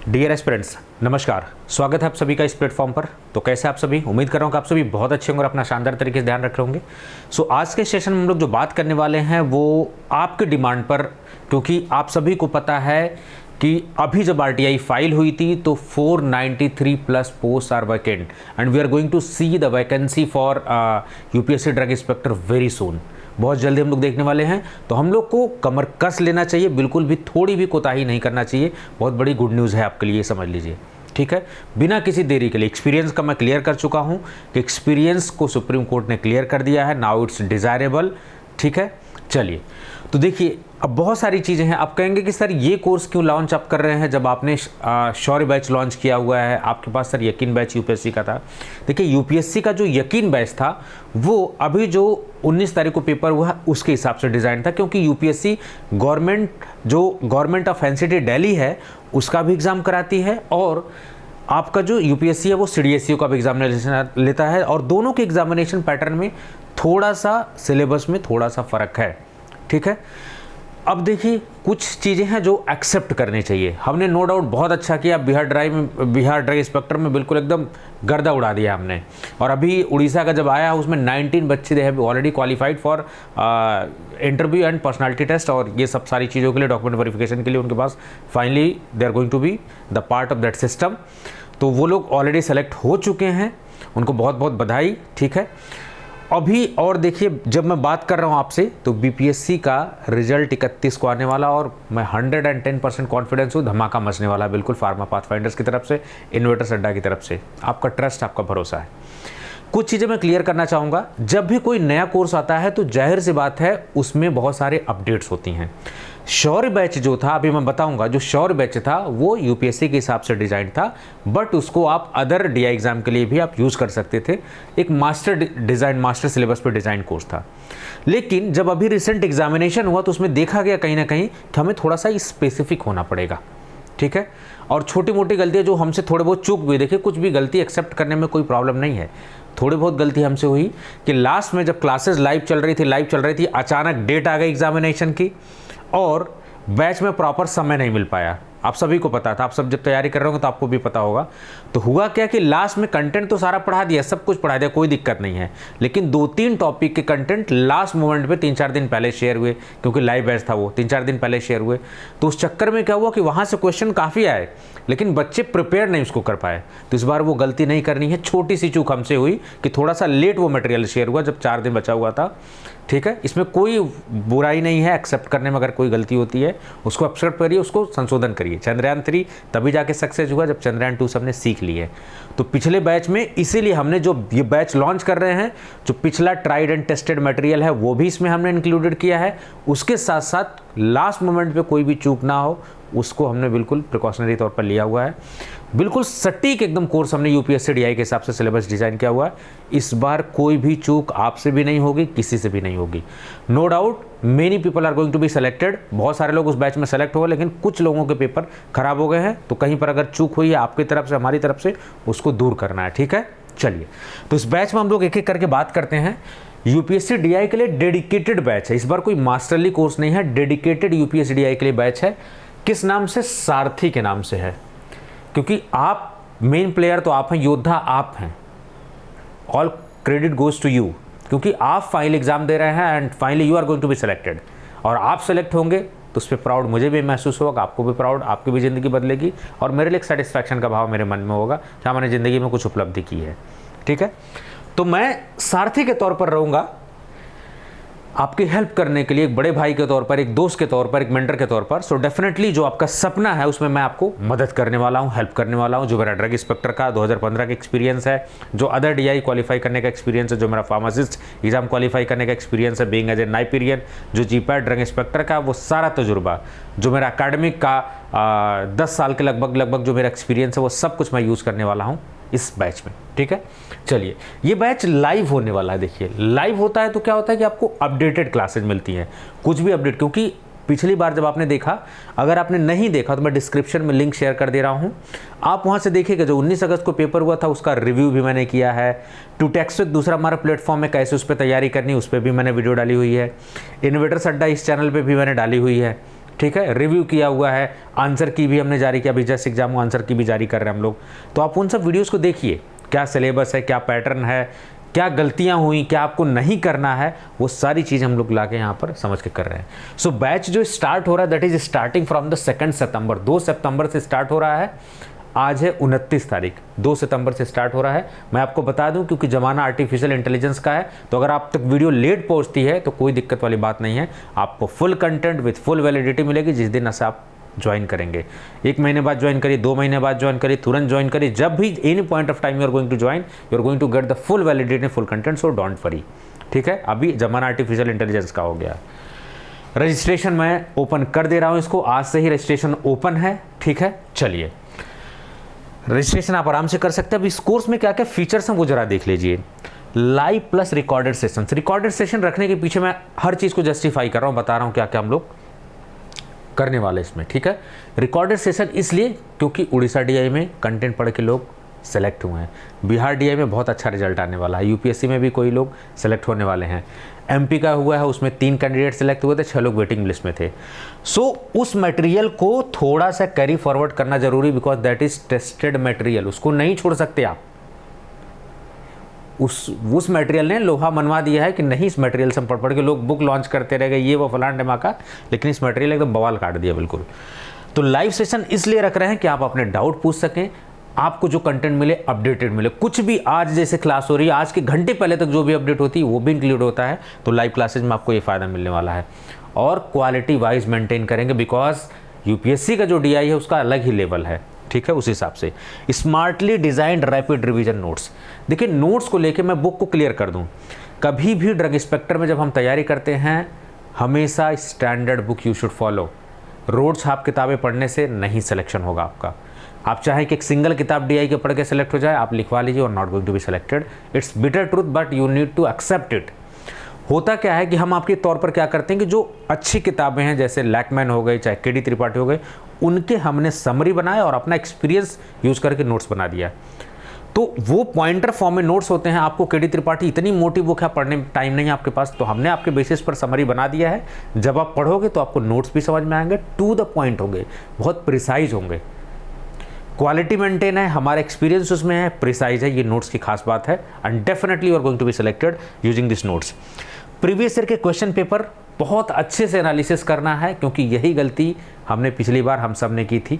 Dear aspirants, नमस्कार। स्वागत है आप सभी का इस प्लेटफॉर्म पर। तो कैसे आप सभी? उम्मीद कर रहा हूँ कि आप सभी बहुत अच्छे होंगे और अपना शानदार तरीके से ध्यान रख रहे होंगे। आज के सेशन में हम लोग जो बात करने वाले हैं वो आपके डिमांड पर, क्योंकि आप सभी को पता है कि अभी जब आरटीआई फाइल हुई थी तो 493 plus post are vacant and we are going to see the vacancy for UPSC drug inspector very soon. बहुत जल्दी हम लोग देखने वाले हैं, तो हम लोग को कमर कस लेना चाहिए, बिल्कुल भी थोड़ी भी कोताही नहीं करना चाहिए। बहुत बड़ी गुड न्यूज़ है आपके लिए, समझ लीजिए, ठीक है। बिना किसी देरी के लिए एक्सपीरियंस का मैं क्लियर कर चुका हूं कि एक्सपीरियंस को सुप्रीम कोर्ट ने क्लियर कर दिया है, नाउ इट्स डिज़ायरेबल, ठीक है। चलिए, तो देखिए, अब बहुत सारी चीज़ें हैं। आप कहेंगे कि सर ये कोर्स क्यों लॉन्च आप कर रहे हैं जब आपने शौर्य बैच लॉन्च किया हुआ है, आपके पास सर यकीन बैच यूपीएससी का था। देखिए, यूपीएससी का जो यकीन बैच था वो अभी जो 19 तारीख को पेपर हुआ उसके हिसाब से डिज़ाइन था, क्योंकि UPSC government of NCT Delhi है उसका भी एग्ज़ाम कराती है, और आपका जो यूपीएससी है वो सीडीएसयू का भी एग्जामिनेशन लेता है, और दोनों के एग्जामिनेशन पैटर्न में थोड़ा सा सिलेबस में थोड़ा सा फ़र्क है, ठीक है। अब देखिए, कुछ चीज़ें हैं जो एक्सेप्ट करनी चाहिए। हमने नो डाउट बहुत अच्छा किया, बिहार ड्रग इंस्पेक्टर में बिल्कुल एकदम गर्दा उड़ा दिया हमने। और अभी उड़ीसा का जब आया उसमें 19 बच्चे they have already qualified for interview and personality test, और ये सब सारी चीज़ों के लिए, डॉक्यूमेंट वेरिफिकेशन के लिए उनके पास finally they are going to be the part of that system. तो वो लोग ऑलरेडी सेलेक्ट हो चुके हैं, उनको बहुत बहुत बधाई, ठीक है। अभी और देखिए, जब मैं बात कर रहा हूँ आपसे तो बीपीएससी का रिजल्ट 31 को आने वाला, और मैं 110% कॉन्फिडेंस हूँ धमाका मचने वाला है, बिल्कुल फार्मा पाथफाइंडर्स की तरफ से, इन्वेटर्स अड्डा की तरफ से। आपका ट्रस्ट, आपका भरोसा है। कुछ चीज़ें मैं क्लियर करना चाहूँगा। जब भी कोई नया कोर्स आता है तो जाहिर सी बात है उसमें बहुत सारे अपडेट्स होती हैं। शौर्य बैच जो था, अभी मैं बताऊंगा, जो शौर्य बैच था वो यूपीएससी के हिसाब से डिज़ाइन था, बट उसको आप अदर डीआई एग्जाम के लिए भी आप यूज़ कर सकते थे। एक मास्टर सिलेबस पर डिज़ाइन कोर्स था। लेकिन जब अभी रिसेंट एग्जामिनेशन हुआ तो उसमें देखा गया कहीं ना कहीं कि हमें थोड़ा सा स्पेसिफिक होना पड़ेगा, ठीक है। और छोटी मोटी गलतियाँ जो हमसे थोड़े बहुत चूक हुई, देखिए कुछ भी गलती एक्सेप्ट करने में कोई प्रॉब्लम नहीं है। थोड़ी बहुत गलती हमसे हुई कि लास्ट में जब क्लासेस लाइव चल रही थी, अचानक डेट आ गई एग्जामिनेशन की और बैच में प्रॉपर समय नहीं मिल पाया। आप सभी को पता था, आप सब जब तैयारी कर रहे होंगे तो आपको भी पता होगा। तो हुआ क्या कि लास्ट में कंटेंट तो सारा पढ़ा दिया, सब कुछ पढ़ा दिया, कोई दिक्कत नहीं है, लेकिन 2-3 टॉपिक के कंटेंट लास्ट मोमेंट पे 3-4 दिन पहले शेयर हुए, क्योंकि लाइव बैच था वो, 3-4 दिन पहले शेयर हुए। तो उस चक्कर में क्या हुआ कि वहाँ से क्वेश्चन काफ़ी आए, लेकिन बच्चे प्रिपेयर नहीं उसको कर पाए। तो इस बार वो गलती नहीं करनी है। छोटी सी चूक हमसे हुई कि थोड़ा सा लेट वो मटेरियल शेयर हुआ जब 4 दिन बचा हुआ था, ठीक है। इसमें कोई बुराई नहीं है, एक्सेप्ट करने में अगर कोई गलती होती है उसको एक्सेप्ट करिए, उसको संशोधन करिए। चंद्रयान 3 तभी जाके सक्सेस हुआ जब चंद्रयान 2 सबने सीख ली है। तो पिछले बैच में इसीलिए हमने जो ये बैच लॉन्च कर रहे हैं, जो पिछला ट्राइड एंड टेस्टेड मटेरियल है वो भी इसमें हमने इंक्लूडेड किया है। उसके साथ साथ लास्ट मोमेंट पे कोई भी चूक ना हो उसको हमने बिल्कुल प्रिकॉशनरी तौर पर लिया हुआ है। बिल्कुल सटीक एकदम कोर्स हमने यूपीएससी डीआई के हिसाब से सिलेबस डिज़ाइन किया हुआ है। इस बार कोई भी चूक आपसे भी नहीं होगी, किसी से भी नहीं होगी। No doubt many people are going to be selected. बहुत सारे लोग उस बैच में सेलेक्ट हुए, लेकिन कुछ लोगों के पेपर खराब हो गए हैं। तो कहीं पर अगर चूक हुई है आपकी तरफ से, हमारी तरफ से, उसको दूर करना है, ठीक है। चलिए, तो इस बैच में हम लोग एक एक करके बात करते हैं। यूपीएससी डीआई के लिए डेडिकेटेड बैच है, इस बार कोई मास्टरली कोर्स नहीं है, डेडिकेटेड यूपीएससी डीआई के लिए बैच है। किस नाम से? सारथी के नाम से है, क्योंकि आप मेन प्लेयर तो आप हैं, योद्धा आप हैं। All credit goes to you, क्योंकि आप फाइनल एग्जाम दे रहे हैं and finally you are going to be selected. और आप सेलेक्ट होंगे तो उस पर प्राउड मुझे भी महसूस होगा, आपको भी प्राउड, आपकी भी ज़िंदगी बदलेगी, और मेरे लिए एक सेटिस्फैक्शन का भाव मेरे मन में होगा कि मैंने ज़िंदगी में कुछ उपलब्धि की है, ठीक है। तो मैं सारथी के तौर पर रहूँगा, आपकी हेल्प करने के लिए, एक बड़े भाई के तौर पर, एक दोस्त के तौर पर, एक मेंटर के तौर पर। सो डेफिनेटली जो आपका सपना है उसमें मैं आपको मदद करने वाला हूं, हेल्प करने वाला हूं। जो मेरा ड्रग इंस्पेक्टर का 2015 का एक्सपीरियंस है, जो अदर डीआई क्वालिफाई करने का एक्सपीरियंस है, जो मेरा फार्मासिस्ट एग्जाम क्वालिफाई करने का एक्सपीरियंस है बीइंग एज ए नाइपीरियन, जो जीपैट ड्रग इंस्पेक्टर का वो सारा तजुर्बा, जो मेरा अकेडमिक का 10 साल के लगभग जो मेरा एक्सपीरियंस है, वो सब कुछ मैं यूज़ करने वाला हूँ इस बैच में, ठीक है। चलिए, ये बैच लाइव होने वाला है। देखिए, लाइव होता है तो क्या होता है कि आपको अपडेटेड क्लासेज मिलती हैं, कुछ भी अपडेट। क्योंकि पिछली बार जब आपने देखा, अगर आपने नहीं देखा तो मैं डिस्क्रिप्शन में लिंक शेयर कर दे रहा हूं, आप वहां से देखिएगा। जो 19 अगस्त को पेपर हुआ था उसका रिव्यू भी मैंने किया है। टू टेक्स्ट विद दूसरा हमारा प्लेटफॉर्म है, कैसे उस पर तैयारी करनी उस पर भी मैंने वीडियो डाली हुई है। इन्वेटर्स अड्डा इस चैनल पर भी मैंने डाली हुई है, ठीक है, रिव्यू किया हुआ है, आंसर की भी हमने जारी किया, अभी जस्ट एग्जाम आंसर की भी जारी कर रहे हैं हम लोग। तो आप उन सब वीडियोज़ को देखिए, क्या सिलेबस है, क्या पैटर्न है, क्या गलतियां हुई, क्या आपको नहीं करना है, वो सारी चीज़ हम लोग ला के यहाँ पर समझ के कर रहे हैं। सो बैच जो स्टार्ट हो रहा है that is starting from the 2 सितंबर, 2 सितंबर से स्टार्ट हो रहा है। आज है 29 तारीख, 2 सितंबर से स्टार्ट हो रहा है। मैं आपको बता दूं क्योंकि ज़माना आर्टिफिशियल इंटेलिजेंस का है, तो अगर आप तक वीडियो लेट पहुंचती है तो कोई दिक्कत वाली बात नहीं है, आपको full content with full validity मिलेगी जिस दिन से आप ज्वाइन करेंगे। 1 महीने बाद ज्वाइन करिए, 2 महीने बाद ज्वाइन करिए, तुरंत ज्वाइन करिए, जब भी any point of time you are going to join, you are going to get the full validity, full content, so don't worry. ठीक है, अभी ज़माना आर्टिफिशियल इंटेलिजेंस का हो गया। रजिस्ट्रेशन मैं ओपन कर दे रहा हूँ इसको, आज से ही रजिस्ट्रेशन ओपन है। ठीक है, चलिए रजिस्ट्रेशन आप आराम से कर सकते हैं। अब इस कोर्स में क्या क्या फीचर्स हैं वो जरा देख लीजिए। Live plus recorded session, recorded session रखने के पीछे मैं हर चीज़ को जस्टिफाई कर रहा हूँ, बता रहा हूँ क्या क्या हम लोग करने वाले इसमें। ठीक है, रिकॉर्डेड सेशन इसलिए क्योंकि उड़ीसा डीआई में कंटेंट पढ़ के लोग सेलेक्ट हुए हैं, बिहार डीआई में बहुत अच्छा रिजल्ट आने वाला है, यूपीएससी में भी कोई लोग सेलेक्ट होने वाले हैं, एमपी का हुआ है उसमें 3 कैंडिडेट सेलेक्ट हुए थे, 6 लोग वेटिंग लिस्ट में थे। सो उस मटेरियल को थोड़ा सा कैरी फॉरवर्ड करना जरूरी, because that is tested material, उसको नहीं छोड़ सकते आप। उस मटेरियल ने लोहा मनवा दिया है कि नहीं, इस मटेरियल से हम पढ़ के लोग बुक लॉन्च करते रह गए, ये वो फलान धमाका, लेकिन इस मटेरियल एकदम बवाल काट दिया बिल्कुल। तो लाइव सेशन इसलिए रख रहे हैं कि आप अपने डाउट पूछ सकें, आपको जो कंटेंट मिले अपडेटेड मिले, कुछ भी आज जैसे क्लास हो रही है, आज के घंटे पहले तक जो भी अपडेट होती है वो भी इंक्लूड होता है। तो लाइव क्लासेज में आपको ये फ़ायदा मिलने वाला है और क्वालिटी वाइज मेंटेन करेंगे, बिकॉज यूपीएससी का जो डीआई है उसका अलग ही लेवल है। ठीक है, उस हिसाब से smartly designed rapid revision notes. देखिए नोट्स को लेके मैं बुक को क्लियर कर दूं, कभी भी ड्रग इंस्पेक्टर में जब हम तैयारी करते हैं हमेशा standard book you should follow. Road छाप किताबें पढ़ने से नहीं सिलेक्शन होगा आपका। आप चाहे कि एक सिंगल किताब डीआई के पढ़ के सेलेक्ट हो जाए, आप लिखवा लीजिए और not going to be selected. It's bitter truth but you need to accept it. होता क्या है कि हम आपके तौर पर क्या करते हैं कि जो अच्छी किताबें हैं जैसे लैकमैन हो गई, चाहे केडी त्रिपाठी हो गए, उनके हमने समरी बनाया और अपना एक्सपीरियंस यूज करके नोट्स बना दिया। तो वो पॉइंटर फॉर्म में नोट्स होते हैं। आपको केडी त्रिपाठी इतनी मोटी बुक है, पढ़ने में टाइम नहीं है आपके पास, तो हमने आपके बेसिस पर समरी बना दिया है। जब आप पढ़ोगे तो आपको नोट्स भी समझ में आएंगे, टू द पॉइंट होंगे, बहुत प्रिसाइज होंगे, क्वालिटी मेंटेन है, हमारा एक्सपीरियंस उसमें है, प्रिसाइज है, ये नोट्स की खास बात है। And definitely you are going to be selected using this notes. Previous year के क्वेश्चन पेपर बहुत अच्छे से एनालिसिस करना है, क्योंकि यही गलती हमने पिछली बार हम सब ने की थी।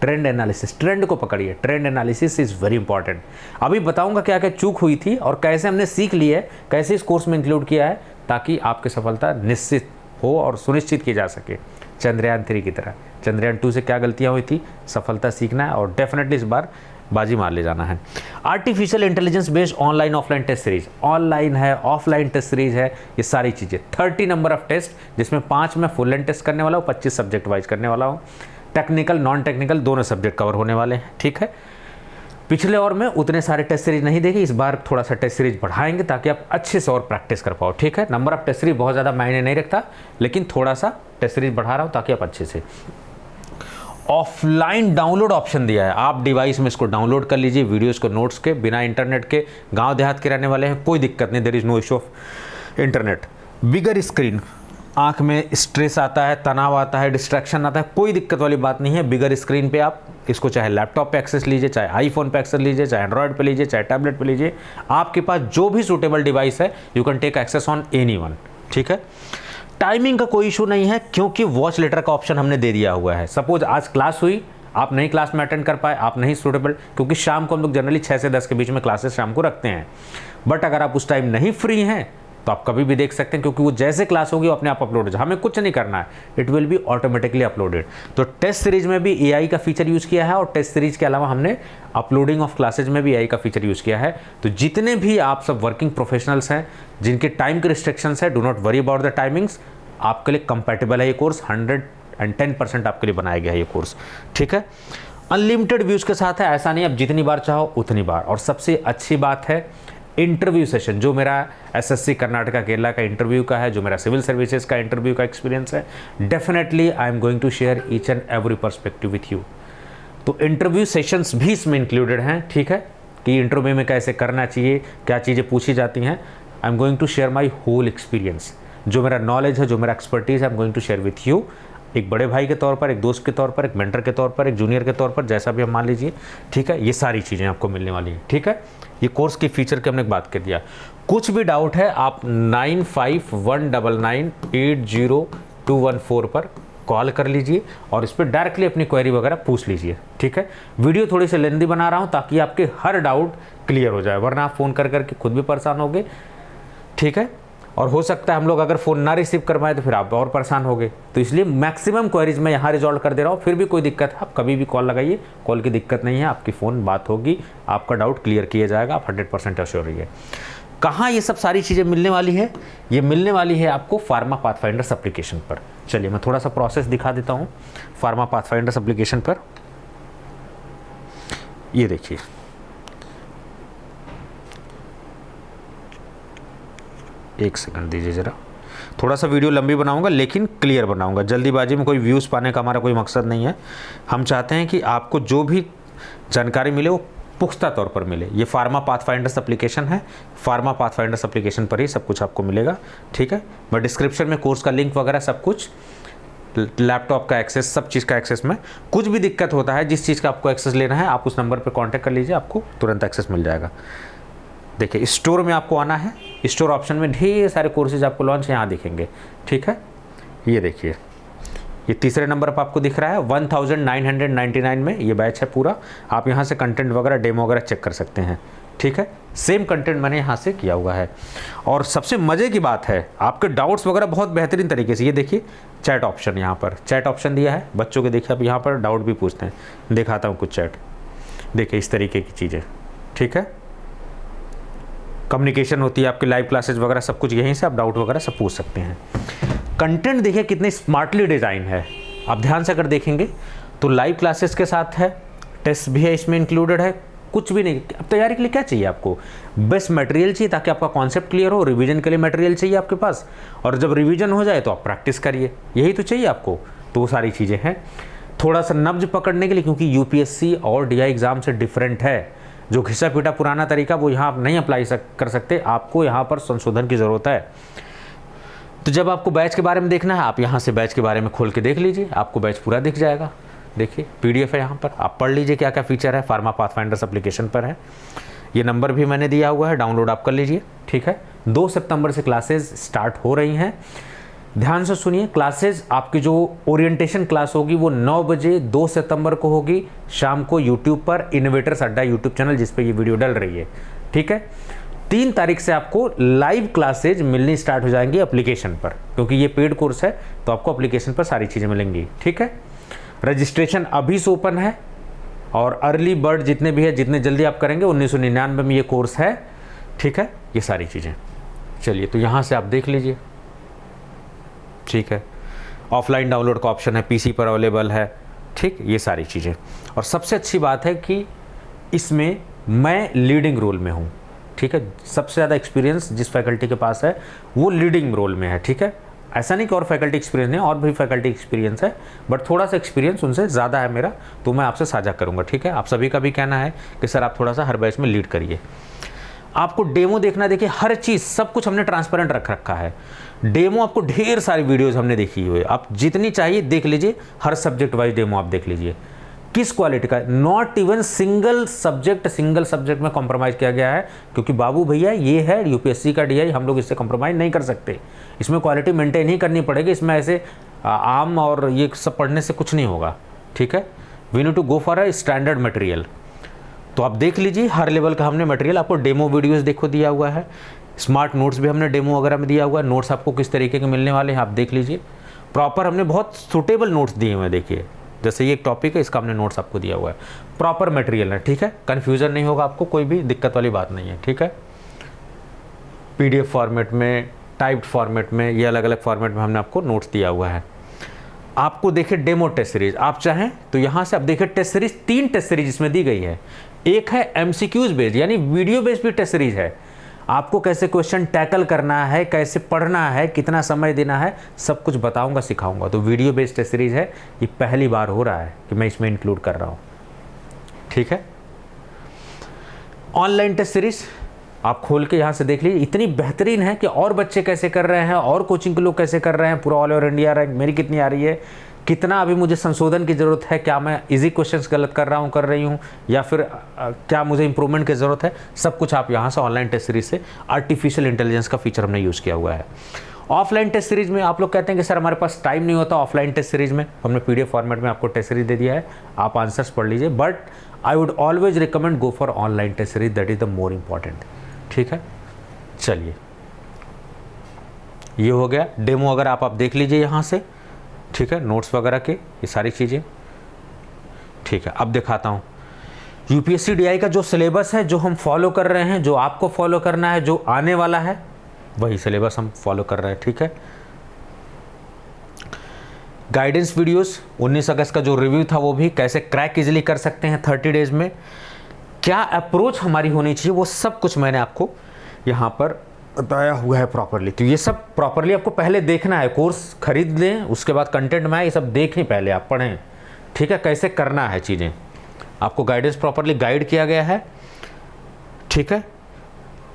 ट्रेंड एनालिसिस, ट्रेंड को पकड़िए, trend analysis is very important. अभी बताऊंगा क्या क्या चूक हुई थी और कैसे हमने सीख ली है, कैसे इस कोर्स में इंक्लूड किया है, ताकि आपकी सफलता निश्चित हो और सुनिश्चित की जा सके। चंद्रयान 3 की तरह चंद्रयान 2 से क्या गलतियां हुई थी, सफलता सीखना है और डेफिनेटली इस बार बाजी मार ले जाना है। Artificial intelligence based online offline test series, online है ऑफलाइन टेस्ट सीरीज है, ये सारी चीज़ें 30 नंबर ऑफ टेस्ट, जिसमें 5 मैं फुल लेंथ टेस्ट करने वाला हूँ, 25 सब्जेक्ट वाइज करने वाला हूँ। टेक्निकल नॉन टेक्निकल दोनों सब्जेक्ट कवर होने वाले हैं। ठीक है, पिछले और में उतने सारे टेस्ट सीरीज नहीं देखे, इस बार थोड़ा सा टेस्ट सीरीज बढ़ाएंगे ताकि आप अच्छे से और प्रैक्टिस कर पाओ। ठीक है, नंबर ऑफ टेस्ट सीरीज बहुत ज़्यादा मायने नहीं रखता, लेकिन थोड़ा सा टेस्ट सीरीज बढ़ा रहा हूँ ताकि आप अच्छे से। ऑफलाइन डाउनलोड ऑप्शन दिया है, आप डिवाइस में इसको डाउनलोड कर लीजिए, वीडियोस को, नोट्स के, बिना इंटरनेट के। गांव देहात के रहने वाले हैं कोई दिक्कत नहीं, there is no issue of internet. Bigger screen, आंख में स्ट्रेस आता है, तनाव आता है, डिस्ट्रैक्शन आता है, कोई दिक्कत वाली बात नहीं है। बिगर स्क्रीन पे आप इसको चाहे लैपटॉप पे एक्सेस लीजिए, चाहे आईफोन पे एक्सेस लीजिए, चाहे एंड्रॉयड पे लीजिए, चाहे टैबलेट पे लीजिए, आपके पास जो भी सूटेबल डिवाइस है you can take access on any one. ठीक है, टाइमिंग का कोई इशू नहीं है, क्योंकि वॉच लेटर का ऑप्शन हमने दे दिया हुआ है। सपोज आज क्लास हुई, आप नहीं क्लास में अटेंड कर पाए, आप नहीं सूटेबल, क्योंकि शाम को हम लोग जनरली 6 से 10 के बीच में क्लासेस शाम को रखते हैं, बट अगर आप उस टाइम नहीं फ्री हैं तो आप कभी भी देख सकते हैं, क्योंकि वो जैसे क्लास होगी वो अपने आप अपलोड हो जाए, हमें कुछ नहीं करना है, it will be automatically uploaded. तो टेस्ट सीरीज में भी एआई का फीचर यूज़ किया है और टेस्ट सीरीज के अलावा हमने अपलोडिंग ऑफ क्लासेज में भी एआई का फीचर यूज़ किया है। तो जितने भी आप सब वर्किंग प्रोफेशनल्स हैं जिनके टाइम के रिस्ट्रिक्शंस है, do not worry about the timings, आपके लिए कंपैटिबल है ये कोर्स, 110% आपके लिए बनाया गया है ये कोर्स। ठीक है, अनलिमिटेड व्यूज़ के साथ है, ऐसा नहीं आप जितनी बार चाहो उतनी बार। और सबसे अच्छी बात है इंटरव्यू सेशन, जो मेरा एसएससी कर्नाटका केरला का इंटरव्यू का है, जो मेरा सिविल सर्विसेज का इंटरव्यू का एक्सपीरियंस है, definitely I am going to share each and every perspective with you. तो इंटरव्यू सेशंस भी इसमें इंक्लूडेड हैं। ठीक है, कि इंटरव्यू में कैसे करना चाहिए, क्या चीज़ें पूछी जाती हैं, I am going to share my whole experience, जो मेरा नॉलेज है, जो मेरा एक्सपर्टीज़ है, I am going to share with you. एक बड़े भाई के तौर पर, एक दोस्त के तौर पर, एक मेंटर के तौर पर, एक जूनियर के तौर पर, जैसा भी हम मान लीजिए, ठीक है। ये सारी चीज़ें आपको मिलने वाली है, ठीक है। ये कोर्स की फीचर की हमने बात कर दिया। कुछ भी डाउट है आप 9519980214 पर कॉल कर लीजिए और इस पर डायरेक्टली अपनी क्वेरी वगैरह पूछ लीजिए, ठीक है। वीडियो थोड़ी सी लेंदी बना रहा हूँ ताकि आपके हर डाउट क्लियर हो जाए, वरना आप फ़ोन कर करके खुद भी परेशान होगे, ठीक है। और हो सकता है हम लोग अगर फ़ोन ना रिसीव कर पाए तो फिर आप और परेशान होगे। तो इसलिए मैक्सिमम क्वेरीज मैं यहाँ रिजॉल्व कर दे रहा हूँ। फिर भी कोई दिक्कत है आप कभी भी कॉल लगाइए, कॉल की दिक्कत नहीं है, आपकी फ़ोन बात होगी, आपका डाउट क्लियर किया जाएगा, आप 100% अश्योर रहिए। कहाँ ये सब सारी चीज़ें मिलने वाली है? ये मिलने वाली है आपको फार्मा पाथफाइंडर्स एप्लीकेशन पर। चलिए मैं थोड़ा सा प्रोसेस दिखा देता हूँ फार्मा पाथफाइंडर्स एप्लीकेशन पर। ये देखिए, एक सेकंड दीजिए ज़रा, थोड़ा सा वीडियो लंबी बनाऊंगा लेकिन क्लियर बनाऊंगा। जल्दीबाजी में कोई व्यूज़ पाने का हमारा कोई मकसद नहीं है। हम चाहते हैं कि आपको जो भी जानकारी मिले वो पुख्ता तौर पर मिले। ये फार्मा पाथफाइंडर्स एप्लीकेशन है, फार्मा पाथफाइंडर्स एप्लीकेशन पर ही सब कुछ आपको मिलेगा, ठीक है। मैं डिस्क्रिप्शन में कोर्स का लिंक वगैरह सब कुछ, लैपटॉप का एक्सेस, सब चीज़ का एक्सेस में, कुछ भी दिक्कत होता है, जिस चीज़ का आपको एक्सेस लेना है आप उस नंबर पर कॉन्टैक्ट कर लीजिए, आपको तुरंत एक्सेस मिल जाएगा। देखिए स्टोर में आपको आना है, स्टोर ऑप्शन में ढेर सारे कोर्सेज आपको लॉन्च यहाँ दिखेंगे, ठीक है। ये देखिए, ये तीसरे नंबर पर आपको दिख रहा है 1999 में ये बैच है पूरा। आप यहाँ से कंटेंट वगैरह, डेमो वगैरह चेक कर सकते हैं, ठीक है। सेम कंटेंट मैंने यहाँ से किया हुआ है। और सबसे मज़े की बात है, आपके डाउट्स वगैरह बहुत बेहतरीन तरीके से, ये देखिए चैट ऑप्शन, यहाँ पर चैट ऑप्शन दिया है बच्चों के। देखिए आप यहाँ पर डाउट भी पूछते हैं, दिखाता हूँ कुछ चैट, देखिए इस तरीके की चीज़ें, ठीक है। कम्युनिकेशन होती है आपकी, लाइव क्लासेज वगैरह सब कुछ यहीं से आप डाउट वगैरह सब पूछ सकते हैं। कंटेंट देखिए कितने स्मार्टली डिज़ाइन है, आप ध्यान से अगर देखेंगे तो लाइव क्लासेस के साथ है, टेस्ट भी है इसमें इंक्लूडेड है, कुछ भी नहीं। अब तैयारी के लिए क्या चाहिए आपको? बेस्ट मटेरियल चाहिए ताकि आपका कॉन्सेप्ट क्लियर हो, रिवीजन के लिए मटेरियल चाहिए आपके पास, और जब रिवीजन हो जाए तो आप प्रैक्टिस करिए, यही तो चाहिए आपको। तो वो सारी चीज़ें हैं। थोड़ा सा नब्ज पकड़ने के लिए, क्योंकि यूपीएससी और डीआई एग्ज़ाम से डिफरेंट है, जो घिसा पीटा पुराना तरीका वो यहाँ आप नहीं अप्लाई कर सकते, आपको यहाँ पर संशोधन की ज़रूरत है। तो जब आपको बैच के बारे में देखना है, आप यहाँ से बैच के बारे में खोल के देख लीजिए, आपको बैच पूरा दिख जाएगा। देखिए पीडीएफ है यहाँ पर, आप पढ़ लीजिए क्या क्या फीचर है, फार्मा पाथफाइंडर्स एप्लीकेशन पर है। ये नंबर भी मैंने दिया हुआ है, डाउनलोड आप कर लीजिए, ठीक है। 2 सितंबर से क्लासेज स्टार्ट हो रही हैं। ध्यान से सुनिए, क्लासेज आपकी जो ओरिएंटेशन क्लास होगी वो 9 बजे 2 सितंबर को होगी शाम को, यूट्यूब पर इनोवेटर्स अड्डा यूट्यूब चैनल जिस पे ये वीडियो डल रही है, ठीक है। 3 तारीख से आपको लाइव क्लासेज मिलनी स्टार्ट हो जाएंगी एप्लीकेशन पर, क्योंकि ये पेड कोर्स है तो आपको एप्लीकेशन पर सारी चीज़ें मिलेंगी, ठीक है। रजिस्ट्रेशन अभी से ओपन है और अर्ली बर्ड जितने भी है, जितने जल्दी आप करेंगे, 1999 में ये कोर्स है, ठीक है। ये सारी चीज़ें, चलिए तो यहाँ से आप देख लीजिए, ठीक है। ऑफलाइन डाउनलोड का ऑप्शन है, पीसी पर अवेलेबल है, ठीक, ये सारी चीज़ें। और सबसे अच्छी बात है कि इसमें मैं लीडिंग रोल में हूँ, ठीक है। सबसे ज़्यादा एक्सपीरियंस जिस फैकल्टी के पास है वो लीडिंग रोल में है, ठीक है। ऐसा नहीं कि और फैकल्टी एक्सपीरियंस नहीं, और भी फैकल्टी एक्सपीरियंस है, बट थोड़ा सा एक्सपीरियंस उनसे ज़्यादा है मेरा, तो मैं आपसे साझा करूँगा, ठीक है। आप सभी का भी कहना है कि सर आप थोड़ा सा हर बैच में लीड करिए। आपको डेमो देखना, देखिए हर चीज़ सब कुछ हमने ट्रांसपेरेंट रख रखा है। डेमो आपको ढेर सारी वीडियोस हमने देखी हुई है, आप जितनी चाहिए देख लीजिए, हर सब्जेक्ट वाइज डेमो आप देख लीजिए, किस क्वालिटी का। नॉट इवन सिंगल सब्जेक्ट में कॉम्प्रोमाइज़ किया गया है, क्योंकि बाबू भैया ये है यूपीएससी का डीआई, हम लोग इससे कॉम्प्रोमाइज़ नहीं कर सकते, इसमें क्वालिटी मेंटेन ही करनी पड़ेगी। इसमें ऐसे आम और ये सब पढ़ने से कुछ नहीं होगा, ठीक है। We need to go for a standard material. तो आप देख लीजिए हर लेवल का हमने मटेरियल आपको, डेमो वीडियोस देखो दिया हुआ है, स्मार्ट नोट्स भी हमने डेमो वगैरह में दिया हुआ है। नोट्स आपको किस तरीके के मिलने वाले हैं आप देख लीजिए, प्रॉपर हमने बहुत सूटेबल नोट्स दिए हुए हैं। देखिए जैसे ये एक टॉपिक है, इसका हमने नोट्स आपको दिया हुआ है, प्रॉपर मटेरियल है, ठीक है। कन्फ्यूज़न नहीं होगा आपको, कोई भी दिक्कत वाली बात नहीं है, ठीक है। पीडीएफ फॉर्मेट में, टाइप्ड फॉर्मेट में, ये अलग अलग फॉर्मेट में हमने आपको नोट्स दिया हुआ है। आपको देखिए डेमो टेस्ट सीरीज, आप चाहें तो यहाँ से आप देखिए टेस्ट सीरीज, 3 टेस्ट सीरीज इसमें दी गई है। एक है एमसीक्यूज बेस्ड, यानी वीडियो बेस्ड भी टेस्ट सीरीज है। आपको कैसे क्वेश्चन टैकल करना है, कैसे पढ़ना है, कितना समय देना है, सब कुछ बताऊंगा, सिखाऊंगा। तो वीडियो बेस्ड टेस्ट सीरीज है, ये पहली बार हो रहा है कि मैं इसमें इंक्लूड कर रहा हूँ, ठीक है। ऑनलाइन टेस्ट सीरीज आप खोल के यहाँ से देख लीजिए, इतनी बेहतरीन है कि और बच्चे कैसे कर रहे हैं और कोचिंग के लोग कैसे कर रहे हैं, पूरा ऑल ओवर इंडिया रैंक मेरी कितनी आ रही है, कितना अभी मुझे संशोधन की ज़रूरत है, क्या मैं इजी क्वेश्चंस गलत कर रहा हूँ, कर रही हूँ, या फिर क्या मुझे इंप्रूवमेंट की ज़रूरत है, सब कुछ आप यहाँ से ऑनलाइन टेस्ट सीरीज से आर्टिफिशियल इंटेलिजेंस का फीचर हमने यूज़ किया हुआ है। ऑफलाइन टेस्ट सीरीज में आप लोग कहते हैं कि सर हमारे पास टाइम नहीं होता ऑफलाइन टेस्ट सीरीज में, हमने पीडीएफ फॉर्मेट में आपको टेस्ट सीरीज दे दिया है, आप आंसर्स पढ़ लीजिए, but I would always recommend go for online test series, that is the more important. ठीक है, चलिए ये हो गया डेमो, अगर आप देख लीजिए यहाँ से, ठीक है, नोट्स वगैरह के ये सारी चीज़ें। ठीक है, अब दिखाता हूँ यूपीएससी डीआई का जो सिलेबस है, जो हम फॉलो कर रहे हैं, जो आपको फॉलो करना है, जो आने वाला है वही सिलेबस हम फॉलो कर रहे हैं। ठीक है, गाइडेंस वीडियोस 19 अगस्त का जो रिव्यू था वो भी, कैसे क्रैक इजीली कर सकते हैं 30 डेज में, क्या अप्रोच हमारी होनी चाहिए, वो सब कुछ मैंने आपको यहाँ पर बताया हुआ है प्रॉपरली। तो ये सब प्रॉपरली आपको पहले देखना है, कोर्स खरीद लें, उसके बाद कंटेंट में आए, ये सब देखें, पहले आप पढ़ें। ठीक है, कैसे करना है चीज़ें, आपको गाइडेंस प्रॉपरली गाइड किया गया है। ठीक है,